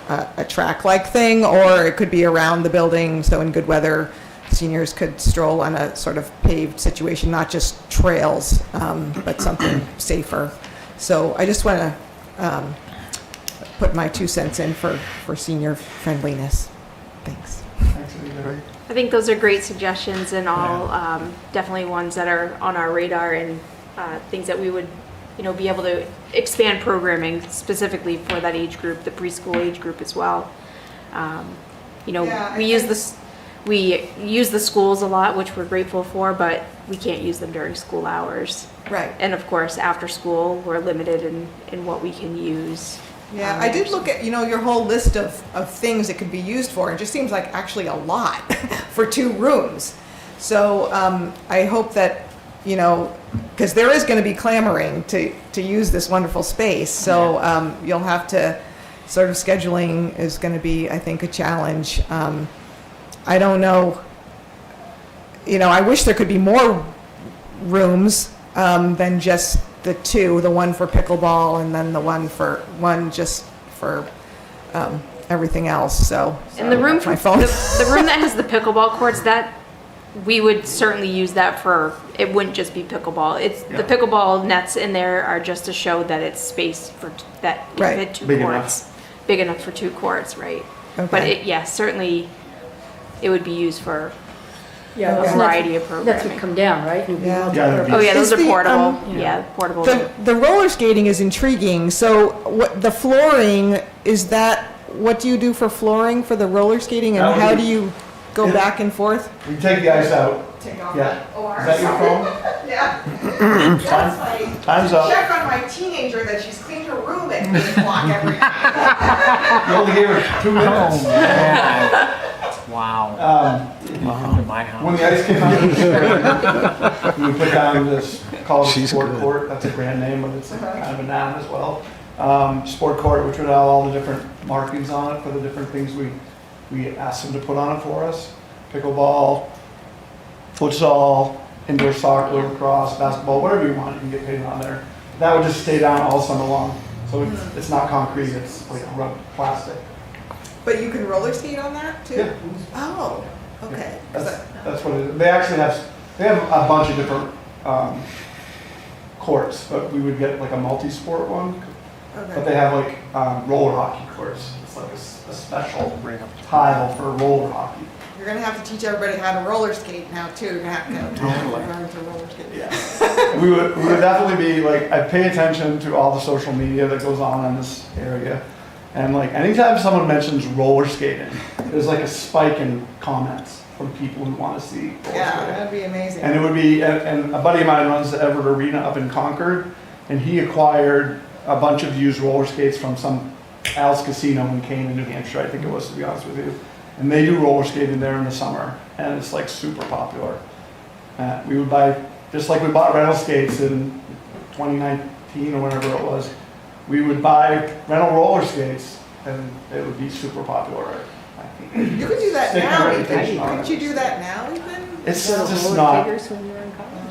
a track-like thing, or it could be around the building, so in good weather, seniors could stroll on a sort of paved situation, not just trails, but something safer. So I just want to put my 2 cents in for senior friendliness. Thanks. I think those are great suggestions and all definitely ones that are on our radar and things that we would, you know, be able to expand programming specifically for that age group, the preschool age group as well. You know, Yeah, we use the schools a lot, which we're grateful for, but we can't use them during school hours. Right. And of course, after school, we're limited in what we can use. Yeah, I did look at, you know, your whole list of things it could be used for. It just seems like actually a lot for 2 rooms. So I hope that, you know, because there is going to be clamoring to use this wonderful space. So you'll have to, sort of scheduling is going to be, I think, a challenge. I don't know, you know, I wish there could be more rooms than just the 2, the one for pickleball and then the one just for everything else. So And the room, my phone. the room that has the pickleball courts, that we would certainly use that for. It wouldn't just be pickleball. It's the pickleball nets in there are just to show that it's space for that can Right. fit 2 Big courts, big enough for 2 courts, right? Okay. But it, certainly, it would be used for Yeah, a that's variety of That's programming. what come down, right? You'd be Yeah. able to- Yeah, that'd be- Oh yeah, those Is are the, portable. Yeah, portable. The roller skating is intriguing. So what the flooring, is that, what do you do for flooring for the roller skating, and how do you go back and forth? We take the ice out. Take off Yeah. Is that your phone? Yeah. That's funny. Time's up. Check on my teenager that she's cleaned her room at 8 o'clock every night. You only gave her 2 minutes. Wow. Welcome to my When house. the ice came out, we put down this called sport court. That's a brand name, but it's kind of a noun as well. Sport court, which would have all the different markings on it for the different things we asked them to put on it for us. Pickleball, futsal, indoor soccer, lacrosse, basketball, whatever you want, you can get painted on there. That would just stay down all summer long. So it's not concrete, it's like rubbed plastic. But you can roller skate on that too? Yeah. Oh, okay. 'Cause That's what it is. They actually have a bunch of different courts, but we would get like a multi-sport one. okay. But they have like roller hockey courts. It's like a special tile for roller hockey. You're gonna have to teach everybody how to roller skate now too. You're gonna have to learn to roller skate. Yeah. we would definitely be like, I pay attention to all the social media that goes on in this area. And like anytime someone mentions roller skating, there's like a spike in comments from people who want to see roller Yeah, skating. that'd be amazing. And it would be, and a buddy of mine runs the Everett Arena up in Concord, and he acquired a bunch of used roller skates from some Al's Casino in Canaan, New Hampshire, I think it was, to be honest with you. And they do roller skating there in the summer, and it's like super popular. We would buy, just like we bought rental skates in 2019 or whatever it was, we would buy rental roller skates, and they would be super popular. I think. You could do that Stick now, your Ethan. reputation on Couldn't it. you do that now, Ethan? It's just not,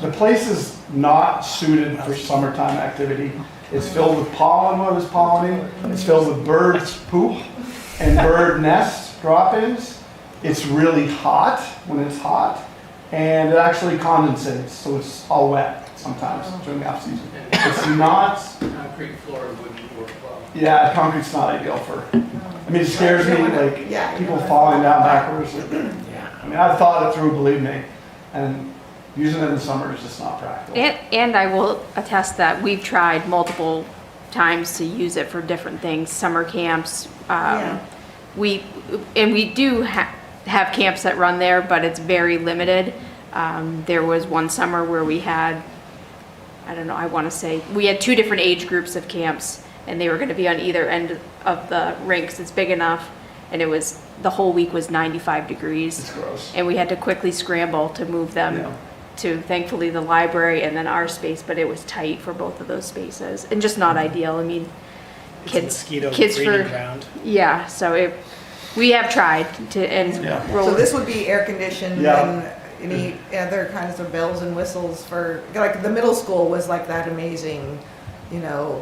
the place is not suited for summertime activity. It's filled with pollen, what is pollinating? It's filled with birds' poop and bird nest drop-ins. It's really hot when it's hot, and it actually condensates, so it's all wet sometimes during the off season. It's not, Concrete floor wouldn't work well. yeah, concrete's not ideal for, I mean, it scares me, like, people falling down backwards. I mean, I've thought it through, believe me, and using it in the summer is just not practical. And I will attest that we've tried multiple times to use it for different things, summer camps. Yeah. We do have camps that run there, but it's very limited. There was one summer where we had, I don't know, I want to say, we had 2 different age groups of camps, and they were going to be on either end of the rinks. It's big enough, and it was, the whole week was 95 degrees. It's gross. And we had to quickly scramble to move them Yeah. to, thankfully, the library and then our space, but it was tight for both of those spaces, and just not ideal. I mean, kids Mosquito kids breeding for, ground. yeah, so we have tried to, and Yeah. roll. So this would be air conditioned Yeah. and any other kinds of bells and whistles for, like, the middle school was like that amazing, you know,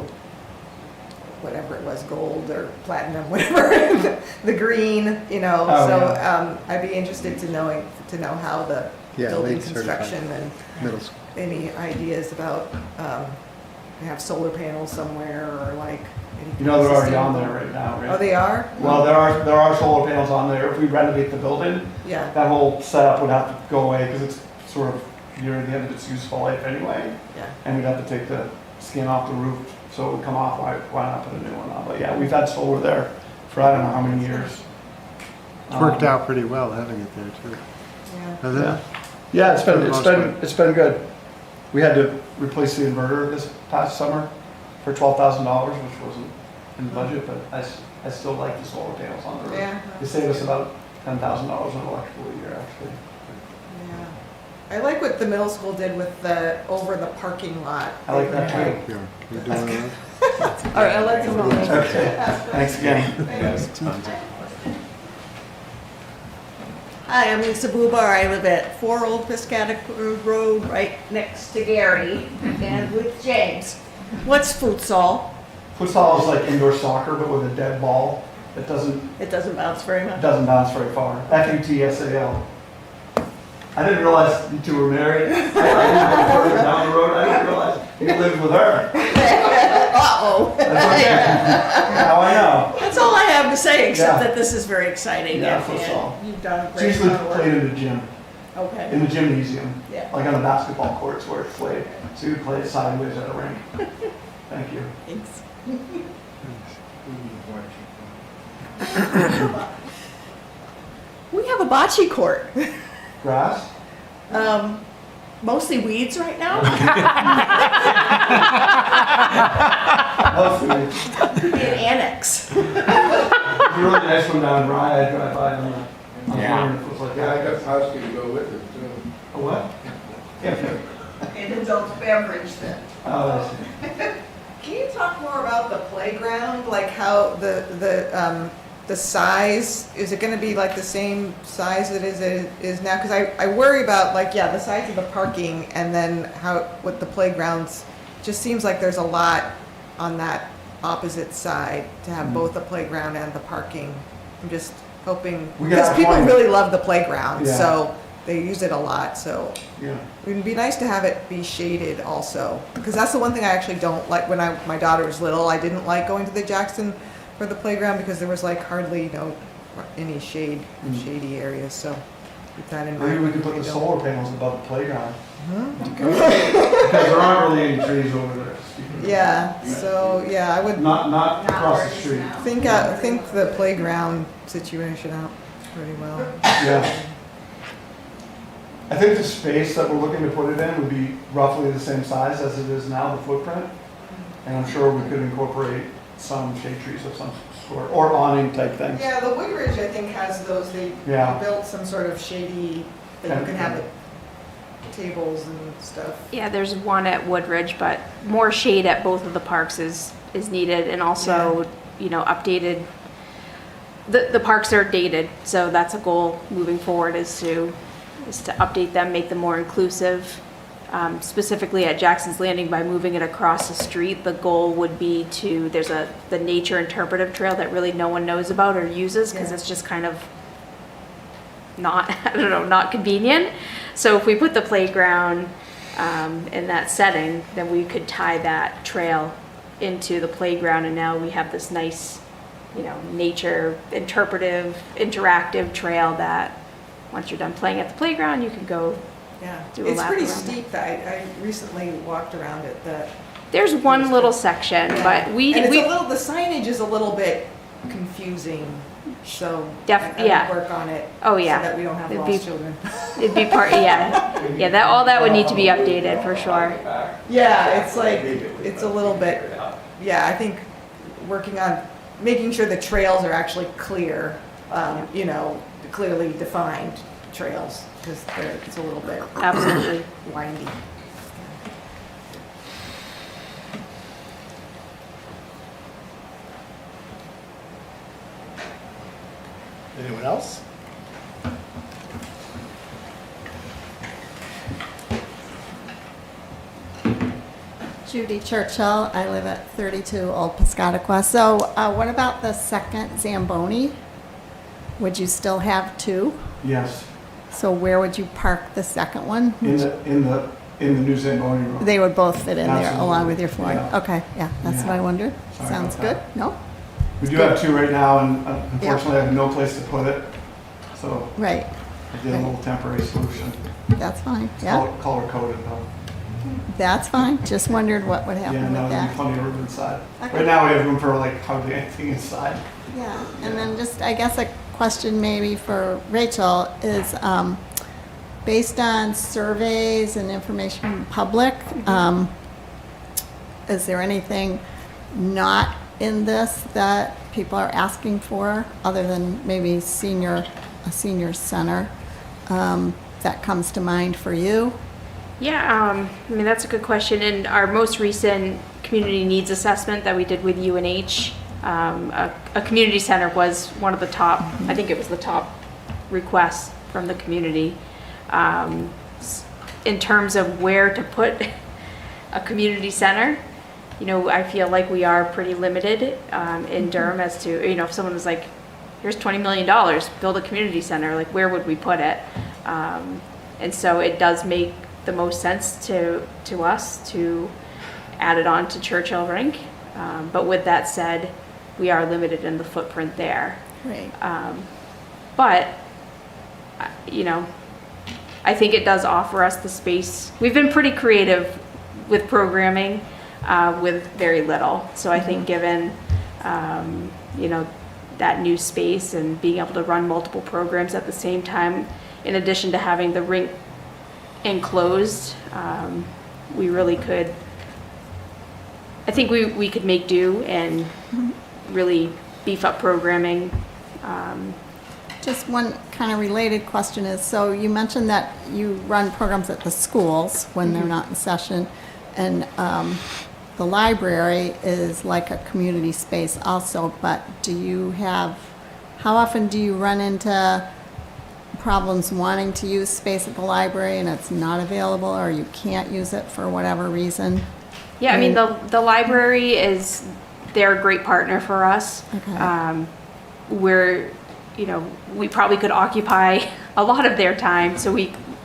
whatever it was, gold or platinum, whatever, the green, you know. Oh, So yeah. I'd be interested to know how the building LEED certified construction and middle school. any ideas about, have solar panels somewhere or like. any You know, they're already on system. there right now, right? Oh, they are? Well, there are solar panels on there. If we renovate the building, Yeah, that whole setup would have to go away because it's sort of near the end of its useful life anyway. yeah. And we'd have to take the skin off the roof so it would come off. Why not put a new one on? But yeah, we've had solar there for I don't know how many years. It's worked out pretty well having it there too. Yeah. Hasn't Yeah. it? Yeah, For the most part. it's been good. We had to replace the inverter this past summer for $12,000, which wasn't in the budget, but I still like the solar panels on the roof. Yeah. They save us about $10,000 on electrical a year, actually. Yeah. I like what the middle school did with the, over the parking lot. I like that too. Yeah, you're doing that. All right, I'll let someone else. Okay, thanks again. Hi, I'm Lisa Bubar. I live at 4 Old Piscataqua Road, right next to Gary, and with James. What's futsal? Futsal is like indoor soccer, but with a dead ball. It doesn't It doesn't bounce very much. bounce very far. FUTSAL. I didn't realize you two were married. I lived down the road. I didn't realize you lived with her. Uh-oh. That's okay. Now I know. That's all I have to say, except Yeah. that this is very exciting. Yeah, and futsal. You've done a It's great usually amount of work. played in the gym, Okay. in the gymnasium, Yeah. like on the basketball courts where it's played. So you play it sideways at a rink. Thank you. Thanks. We have a bocce court. Grass? Mostly weeds right now. Hopefully. An annex. It's a really nice one down Rye. I drive by on the, Yeah. it was like, Yeah, I got Husky to go with it too. a what? Yeah. And adult beverage then. Oh, I see. Can you talk more about the playground, like how the the size, is it gonna be like the same size that it is now? Because I worry about like, yeah, the size of the parking and then how, with the playgrounds, just seems like there's a lot on that opposite side to have both the playground and the parking. I'm just hoping, We because got people plenty. really love the playground, Yeah. so they use it a lot, so. Yeah. It would be nice to have it be shaded also, because that's the one thing I actually don't like. When my daughter was little, I didn't like going to the Jackson for the playground because there was like hardly any shady areas, so keep that in mind. Maybe we could put the solar panels above the playground. Mhm. Because there aren't really any trees over there. Yeah, so, yeah, I would Not across the street. think the playground situation out pretty well. Yeah. I think the space that we're looking to put it in would be roughly the same size as it is now, the footprint. And I'm sure we could incorporate some shade trees of some sort, or awning type things. Yeah, the Woodridge, I think, has those, they Yeah. built some sort of shady, that you can have it, tables and stuff. Yeah, there's one at Woodridge, but more shade at both of the parks is needed, and also, updated. The parks are dated, so that's a goal moving forward is to update them, make them more inclusive. Specifically at Jackson's Landing, by moving it across the street, the goal would be there's the nature interpretive trail that really no one knows about or uses because it's just kind of not convenient. So if we put the playground in that setting, then we could tie that trail into the playground, and now we have this nice, nature interpretive, interactive trail that once you're done playing at the playground, you can go do a It's lap pretty around it. steep. I recently walked around it. There's one little section, but and it's the signage is a little bit confusing. So I would work on it. Oh, yeah. So that we don't have It'd lost be- children. It'd be that all that would need to be updated for sure. Yeah, it's like it's a little bit. Yeah, I think working on making sure the trails are actually clear. Clearly defined trails, because it's a little bit Absolutely windy. Anyone else? Judy Churchill, I live at 32 Old Piscataqua. So what about the second Zamboni? Would you still have two? Yes. So where would you park the second one? In the new Zamboni room. They would both fit in there Absolutely. along with your flooring? Yeah. Okay, yeah, that's what I wondered. Sorry Sounds about good. that. No? We do have two right now, and unfortunately I have no place to put it. So Right, I did a little temporary solution. that's fine, yeah. Color coded though. That's fine. Just wondered what would happen Yeah, with no, there'll be that. plenty of room inside. Okay. Right now we have room for like hardly anything inside. Yeah, and then just, I guess, a question maybe for Rachel is, based on surveys and information from the public, is there anything not in this that people are asking for, other than maybe a senior center, that comes to mind for you? Yeah, that's a good question. In our most recent community needs assessment that we did with UNH, a community center was one of the top, I think it was the top requests from the community. In terms of where to put a community center, I feel like we are pretty limited in Durham as to, if someone was like, here's $20 million, build a community center, like where would we put it? And so it does make the most sense to us to add it on to Churchill Rink. But with that said, we are limited in the footprint there. Right. But, I think it does offer us the space. We've been pretty creative with programming with very little. So I think given, that new space and being able to run multiple programs at the same time, in addition to having the rink enclosed, we really could, I think we could make do and really beef up programming. Just one kind of related question is, so you mentioned that you run programs at the schools when they're not in session, and the library is like a community space also, but do you have how often do you run into problems wanting to use space at the library and it's not available, or you can't use it for whatever reason? Yeah, I mean, the library they're a great partner for us. Okay. We probably could occupy a lot of their time, so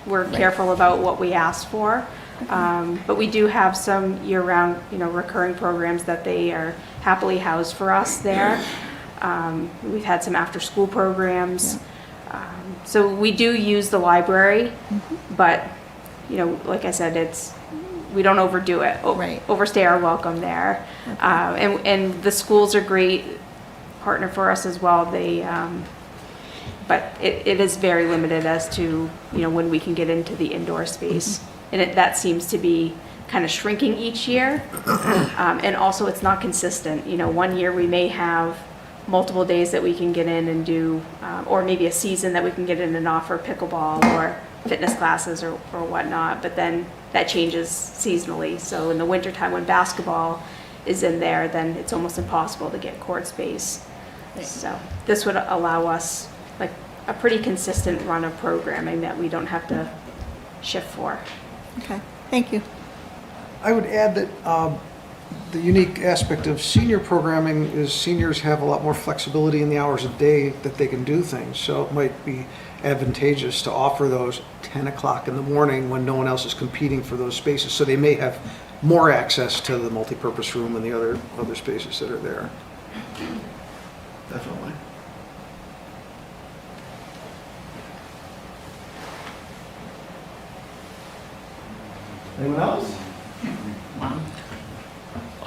we're careful about what we ask for. But we do have some year-round, recurring programs that they are happily housed for us there. We've had some after-school programs. So we do use the library, but, like I said, we don't overdo it, overstay our welcome there. And the schools are great partner for us as well. But it is very limited as to, when we can get into the indoor space. And that seems to be kind of shrinking each year. And also it's not consistent. 1 year we may have multiple days that we can get in and do, or maybe a season that we can get in and offer pickleball or fitness classes or whatnot, but then that changes seasonally. So in the wintertime when basketball is in there, then it's almost impossible to get court space. So this would allow us like a pretty consistent run of programming that we don't have to shift for. Okay, thank you. I would add that the unique aspect of senior programming is seniors have a lot more flexibility in the hours of day that they can do things. So it might be advantageous to offer those 10 o'clock in the morning when no one else is competing for those spaces. So they may have more access to the multipurpose room and the other spaces that are there. Definitely. Anyone else?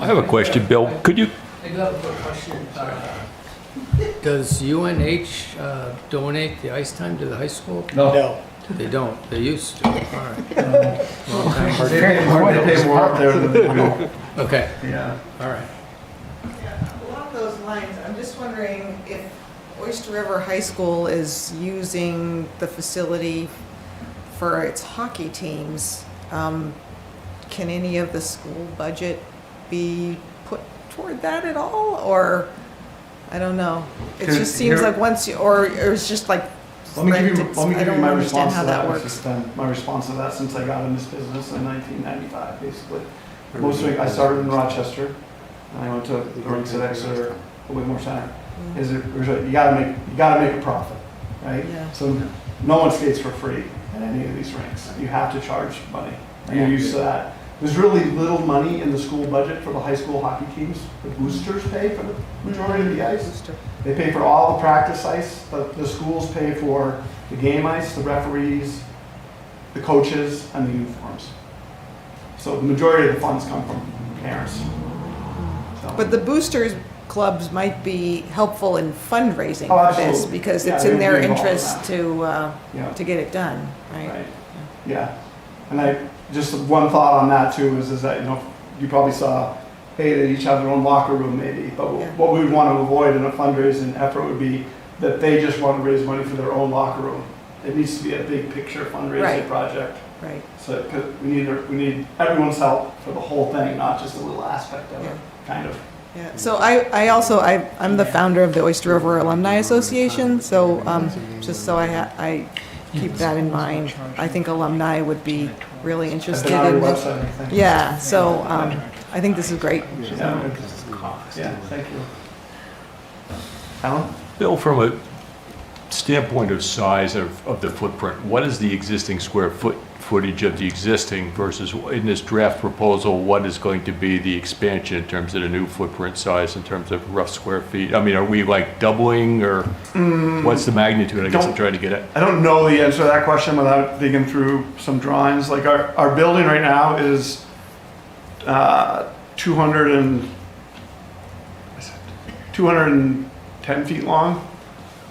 I have a question, Bill. Could you? I do have a quick question. Does UNH donate the ice time to the high school? No. They don't. They used to. All right. Long time. They pay more up there than we do. Okay. Yeah. All right. Along those lines, I'm just wondering if Oyster River High School is using the facility for its hockey teams. Can any of the school budget be put toward that at all? Or, I don't know. It just seems like once you, or it's just like, Let me give you my response how to that that. works. It's just been my response to that since I got in this business in 1995, basically. Most of it, I started in Rochester, and I went to the rinks at Exeter, the Whitmore Center. You gotta make a profit, right? Yeah. So no one skates for free at any of these rinks. You have to charge money, and you're used to that. There's really little money in the school budget for the high school hockey teams. The boosters pay for the majority of the ice. They pay for all the practice ice. The schools pay for the game ice, the referees, the coaches, and the uniforms. So the majority of the funds come from parents. So. But the boosters clubs might be helpful in fundraising Oh, for this absolutely. because Yeah, it's they in would their be involved in interest that. to get it done, right? Yeah. And just one thought on that too is that, you probably saw, hey, they each have their own locker room maybe, but what we would want to avoid in a fundraising effort would be that they just want to raise money for their own locker room. It needs to be a big picture fundraising project. Right. So 'cause we need everyone's help for the whole thing, not just a little aspect of it, kind of. Yeah. So I'm the founder of the Oyster River Alumni Association, so just so I keep that in mind. I think alumni would be really interested in this. Yeah, so I think this is great. Yeah, thank you. Alan? Bill, from a standpoint of size of the footprint, what is the existing square footage of the existing versus in this draft proposal, what is going to be the expansion in terms of the new footprint size in terms of rough square feet? I mean, are we like doubling or what's the magnitude? I guess I'm trying to get at. I don't know the answer to that question without digging through some drawings. Like our building right now is 210 feet long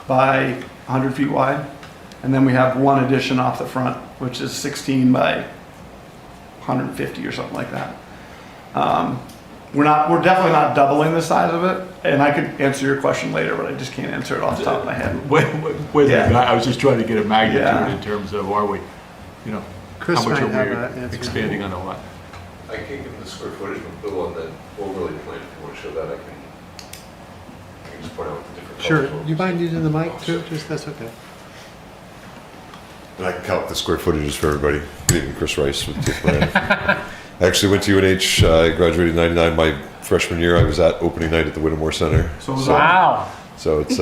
by 100 feet wide. And then we have one addition off the front, which is 16 by 150 or something like that. We're definitely not doubling the size of it. And I could answer your question later, but I just can't answer it off the top of my head. I was just trying to get a magnitude in terms of how much Chris are might have we that answer. expanding on the lot? I can't give the square footage from Bill on that overlay plan. If you want to show that, I can just point out the different Sure, you mind using the mic too? Just, that's okay. And I can count the square footages for everybody. Good evening, Chris Rice with Tiff Moran. I actually went to UNH. I graduated in '99. My freshman year, I was at opening night at the Whittemore Center. So was Wow. So it's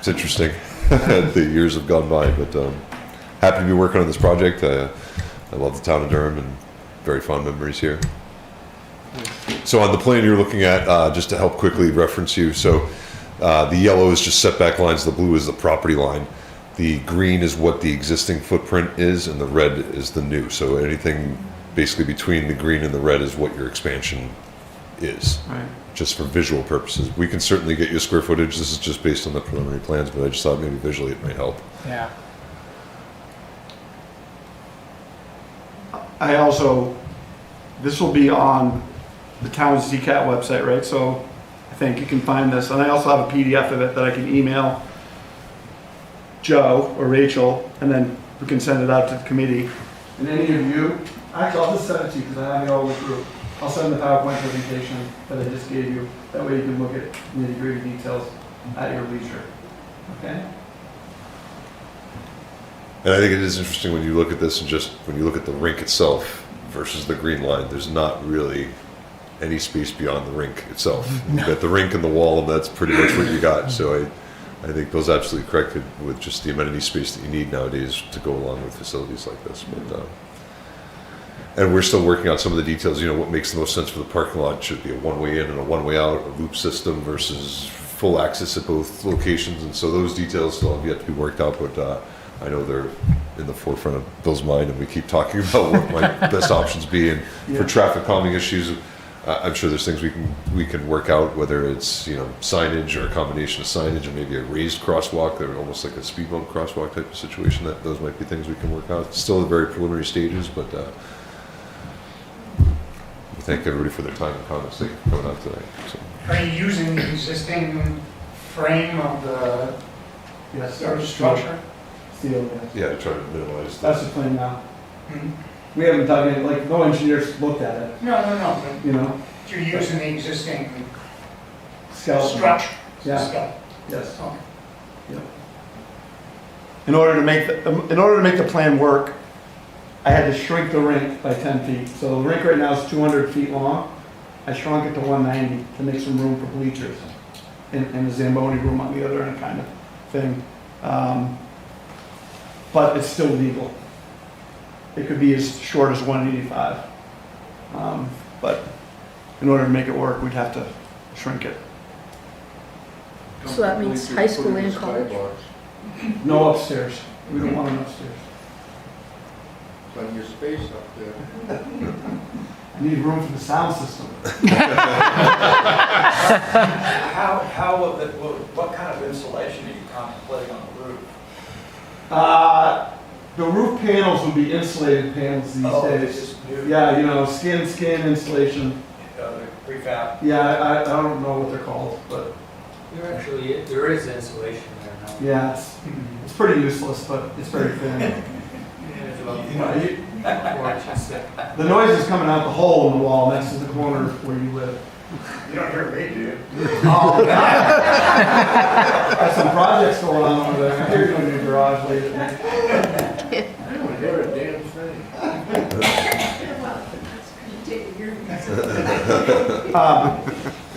interesting. The years have gone by, but happy to be working on this project. I love the town of Durham and very fond memories here. So on the plan you're looking at, just to help quickly reference you, so the yellow is just setback lines, the blue is the property line. The green is what the existing footprint is, and the red is the new. So anything basically between the green and the red is what your expansion is, Right. just for visual purposes. We can certainly get you square footage. This is just based on the preliminary plans, but I just thought maybe visually it might help. Yeah. I also, this will be on the town's DCAT website, right? So I think you can find this. And I also have a PDF of it that I can email Joe or Rachel, and then we can send it out to the committee. And any of you, actually, I'll just send it to you because I have it all the way through. I'll send the PowerPoint presentation that I just gave you. That way you can look at nitty-gritty details at your leisure. Okay? And I think it is interesting when you look at this and just when you look at the rink itself versus the green line, there's not really any space beyond the rink itself. You've got the rink and the wall, and that's pretty much what you got. So I think Bill's absolutely correct with just the amenity space that you need nowadays to go along with facilities like this. But and we're still working out some of the details. You know, what makes the most sense for the parking lot? Should it be a one-way in and a one-way out, a loop system versus full access at both locations? And so those details still have yet to be worked out. But I know they're in the forefront of Bill's mind, and we keep talking about what might best options be. And for traffic calming issues, I'm sure there's things we can work out, whether it's, you know, signage or a combination of signage and maybe a raised crosswalk, or almost like a speed bump crosswalk type of situation. That those might be things we can work out. It's still at very preliminary stages, but we thank everybody for their time and comments. Thank you for coming out tonight. So. Are you using the existing frame of the Yes. structure? Steel, yes. Yeah, to try to minimize That's the plan now. We haven't dug in, like, no engineers looked at it, No, you know? but you're using the existing Skeleton. structure? Yeah. Skeleton. Yes. Okay. Yeah. In order to make the plan work, I had to shrink the rink by 10 feet. So the rink right now is 200 feet long. I shrunk it to 190 to make some room for bleachers and a Zamboni room on the other end kind of thing. But it's still legal. It could be as short as 185. But in order to make it work, we'd have to shrink it. So that means high school and college? No upstairs. We don't want an upstairs. Plenty of space up there. I need room for the sound system. What kind of insulation are you contemplating on the roof? The roof panels would be insulated panels these days. Yeah, you know, skin insulation. Prefab? Yeah, I don't know what they're called, but There is insulation there now. yeah, it's pretty useless, but it's very thin. The noise is coming out the hole in the wall next to the corner where you live. You don't hear me, do you? Oh, got some projects going on over there. I hear you in your garage late at night. I don't hear a damn thing.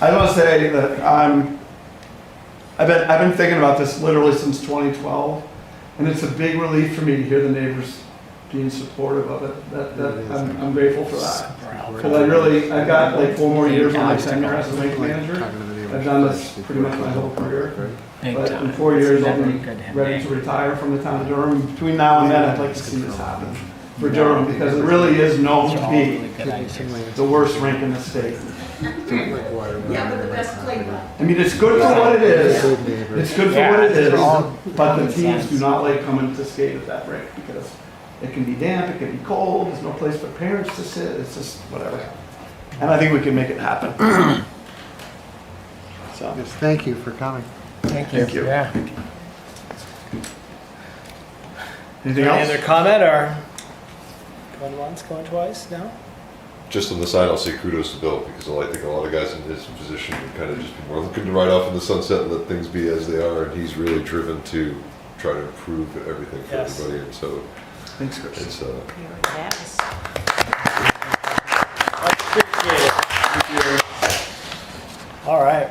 I want to say that I've been thinking about this literally since 2012, and it's a big relief for me to hear the neighbors being supportive of it. I'm grateful for that. Because I've got like 4 more years on my tenure as a rink manager. I've done this pretty much my whole career. But in 4 years, I'll be ready to retire from the town of Durham. Between now and then, I'd like to see this happen for Durham, because it really is known to be the worst rink in the state. Yeah, but the best playground. I mean, it's good for what it is. It's good for what it is, but the teams do not like coming to skate at that rink because it can be damp, it can be cold, there's no place for parents to sit, it's just whatever. And I think we can make it happen. So, Yes, thank you for coming. Thank you. Thank you. Yeah. Anything Any else? other comment or going once, going twice? No? just on the side, I'll say kudos to Bill, because I think a lot of guys in his position would kind of just be more looking to ride off in the sunset and let things be as they are, and he's really driven to try to improve everything for Yes. everybody, and so Thanks, Chris. it's, Much appreciated. All right.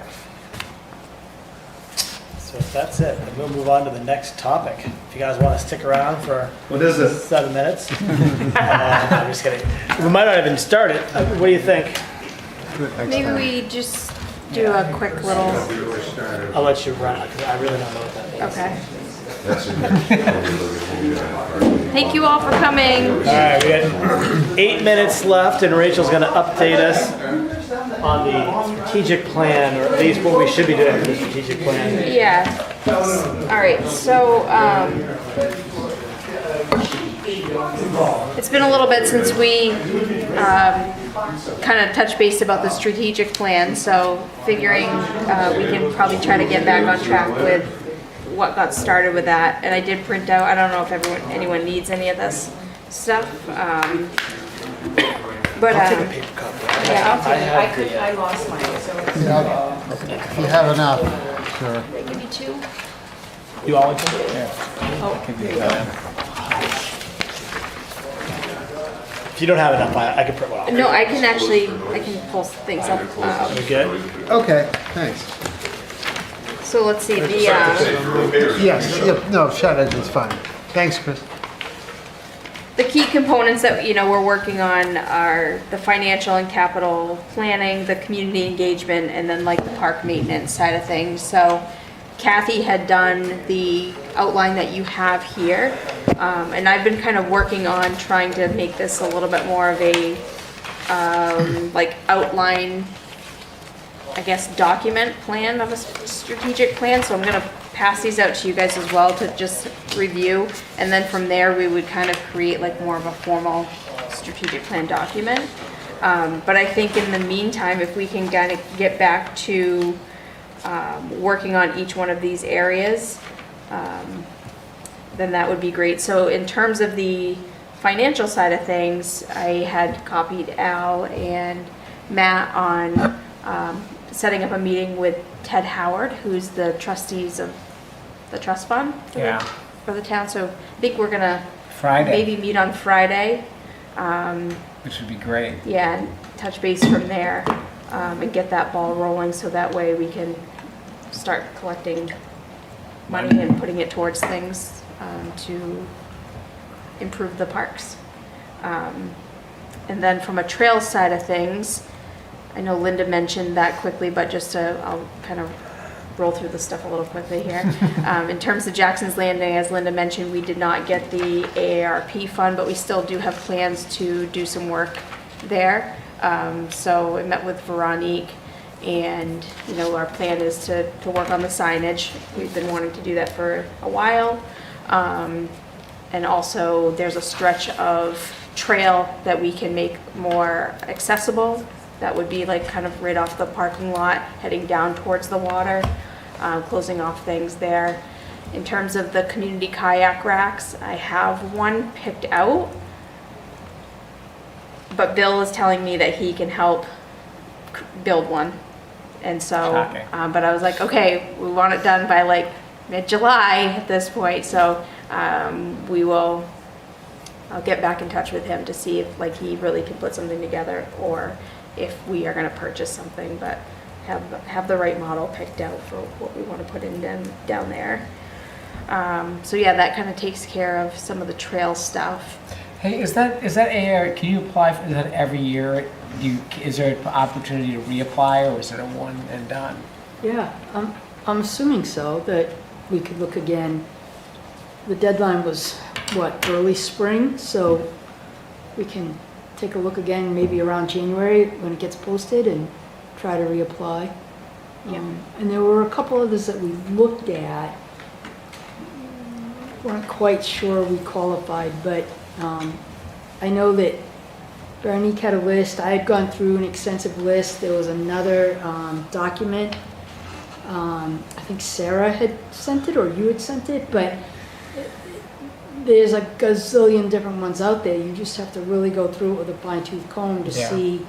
So if that's it, then we'll move on to the next topic. If you guys want to stick around for What is it? 7 minutes. I'm just kidding. We might not even start it. What do you think? Maybe we just do a quick little, I'll let you run because I really don't know what that means. okay. that's Thank you all for coming. All right, we got 8 minutes left, and Rachel's going to update us on the strategic plan, or at least what we should be doing for the strategic plan. Yeah. All right, so it's been a little bit since we kind of touched base about the strategic plan, so figuring we can probably try to get back on track with what got started with that. And I did print out, I don't know if anyone needs any of this stuff. But I'll take a paper copy. yeah, I'll take it. Yeah. I lost mine, so. If you have enough, sure. They give you 2? You all want to? Oh, there you go. If you don't have enough, I can print one off. No, I can pull things up. You good? Okay, thanks. So let's see, the, Yes, yep, no, shut it, it's fine. Thanks, Chris. the key components that, we're working on are the financial and capital planning, the community engagement, and then like the park maintenance side of things. So Kathy had done the outline that you have here. And I've been kind of working on trying to make this a little bit more of a, like outline, I guess, document plan of a strategic plan. So I'm gonna pass these out to you guys as well to just review. And then from there, we would kind of create like more of a formal strategic plan document. But I think in the meantime, if we can kind of get back to working on each one of these areas, then that would be great. So in terms of the financial side of things, I had copied Al and Matt on setting up a meeting with Ted Howard, who's the trustees of the trust fund for the town. So I think we're gonna Friday, maybe meet on Friday. which would be great. Yeah, and touch base from there and get that ball rolling so that way we can start collecting money and putting it towards things to improve the parks. And then from a trail side of things, I know Linda mentioned that quickly, but just I'll kind of roll through the stuff a little quickly here. In terms of Jackson's Landing, as Linda mentioned, we did not get the AARP fund, but we still do have plans to do some work there. So I met with Veronique, and our plan is to work on the signage. We've been wanting to do that for a while. And also there's a stretch of trail that we can make more accessible. That would be like kind of right off the parking lot, heading down towards the water, closing off things there. In terms of the community kayak racks, I have one picked out, but Bill is telling me that he can help build one. And so, but I was like, okay, we want it done by like mid-July at this point, so I'll get back in touch with him to see if like he really can put something together, or if we are going to purchase something, but have the right model picked out for what we want to put in down there. So yeah, that kind of takes care of some of the trail stuff. Hey, is that AR? Can you apply for that every year? Is there an opportunity to reapply, or is it a one and done? Yeah, I'm assuming so, that we could look again. The deadline was, what, early spring? So we can take a look again maybe around January when it gets posted and try to reapply. And there were a couple others that we looked at. Weren't quite sure we qualified, but I know that Veronique had a list. I had gone through an extensive list. There was another document. I think Sarah had sent it or you had sent it, but there's a gazillion different ones out there. You just have to really go through it with a fine tooth comb to Yeah. see,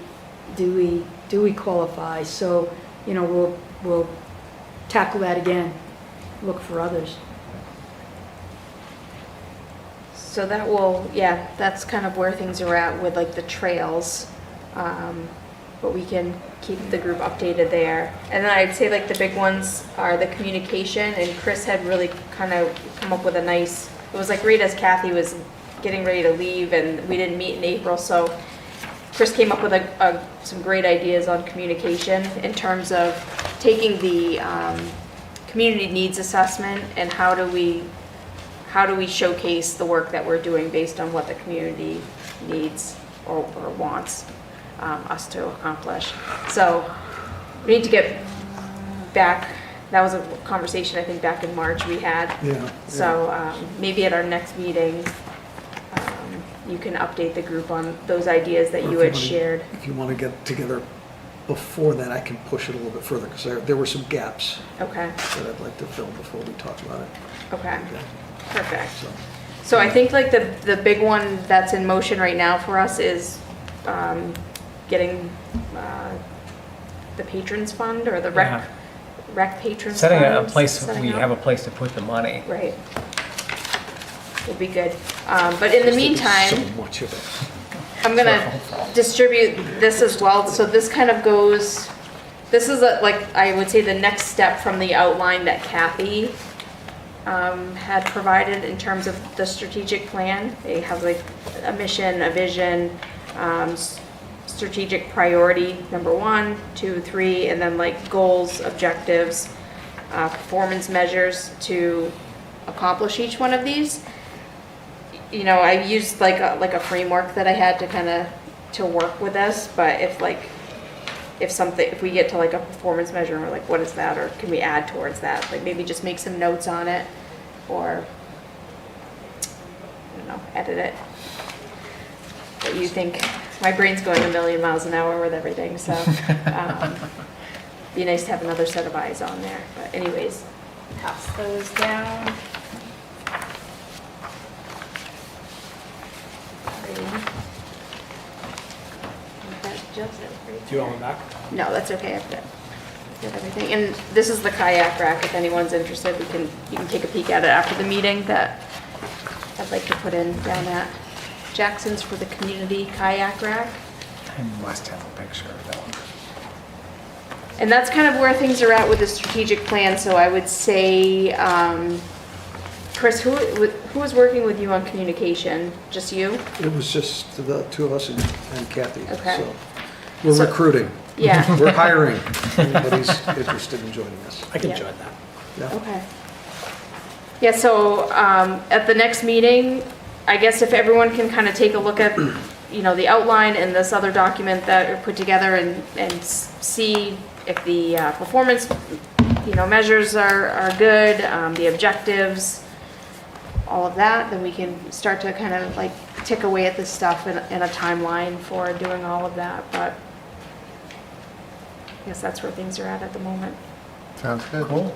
do we qualify? So, you know, we'll tackle that again, look for others. So that will, yeah, that's kind of where things are at with like the trails. But we can keep the group updated there. And then I'd say like the big ones are the communication, and Chris had really kind of come up with a nice, it was like right as Kathy was getting ready to leave and we didn't meet in April, so Chris came up with some great ideas on communication in terms of taking the community needs assessment and how do we showcase the work that we're doing based on what the community needs or wants us to accomplish. So we need to get back, that was a conversation I think back in March we had. Yeah. So maybe at our next meeting, you can update the group on those ideas that Or you if had wanna- shared. If you want to get together before that, I can push it a little bit further, because there were some gaps Okay, that I'd like to fill before we talk about it. okay, perfect. So, So I think like the big one that's in motion right now for us is getting the patrons fund or the Yeah. rec patrons Setting a funds, place, setting we up. have a place to put the money. Right. Would be good. But in the meantime, so much of it. I'm gonna distribute this as well, so this kind of goes, this is like, I would say the next step from the outline that Kathy had provided in terms of the strategic plan. They have like a mission, a vision, strategic priority, number 1, 2, 3, and then like goals, objectives, performance measures to accomplish each one of these. You know, I used like a framework that I had to kind of to work with this, but if we get to like a performance measure and we're like, what is that, or can we add towards that, like maybe just make some notes on it, or I don't know, edit it. But you think my brain's going a million miles an hour with everything, so be nice to have another set of eyes on there. But anyways, pass those down. Do you want me back? No, that's okay. I've got everything. And this is the kayak rack. If anyone's interested, you can take a peek at it after the meeting. That I'd like to put in down at Jackson's for the community kayak rack. I must have a picture of that one. And that's kind of where things are at with the strategic plan. So I would say, Chris, who was working with you on communication? Just you? It was just the two of us and Kathy. Okay. So we're recruiting. Yeah. We're hiring. Anybody's interested in joining us. I can Yeah. join that. Yeah. Okay. Yeah, so at the next meeting, I guess if everyone can kind of take a look at, you know, the outline and this other document that are put together and see if the performance, you know, measures are good, the objectives, all of that, then we can start to kind of like tick away at this stuff in a timeline for doing all of that. But I guess that's where things are at the moment. Sounds good. Cool.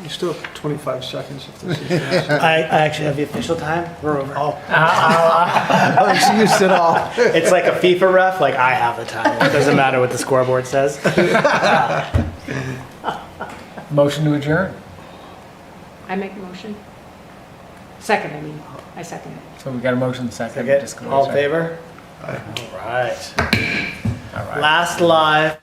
You still have 25 seconds if this is. I actually have the official time. We're over. Oh, you used it all. It's like a FIFA ref, like I have the time. It doesn't matter what the scoreboard says. Motion to adjourn. I make a motion. Second, I mean, I second it. So we got a motion second. Okay, Just go all in check. favor? All right. All right. Last live.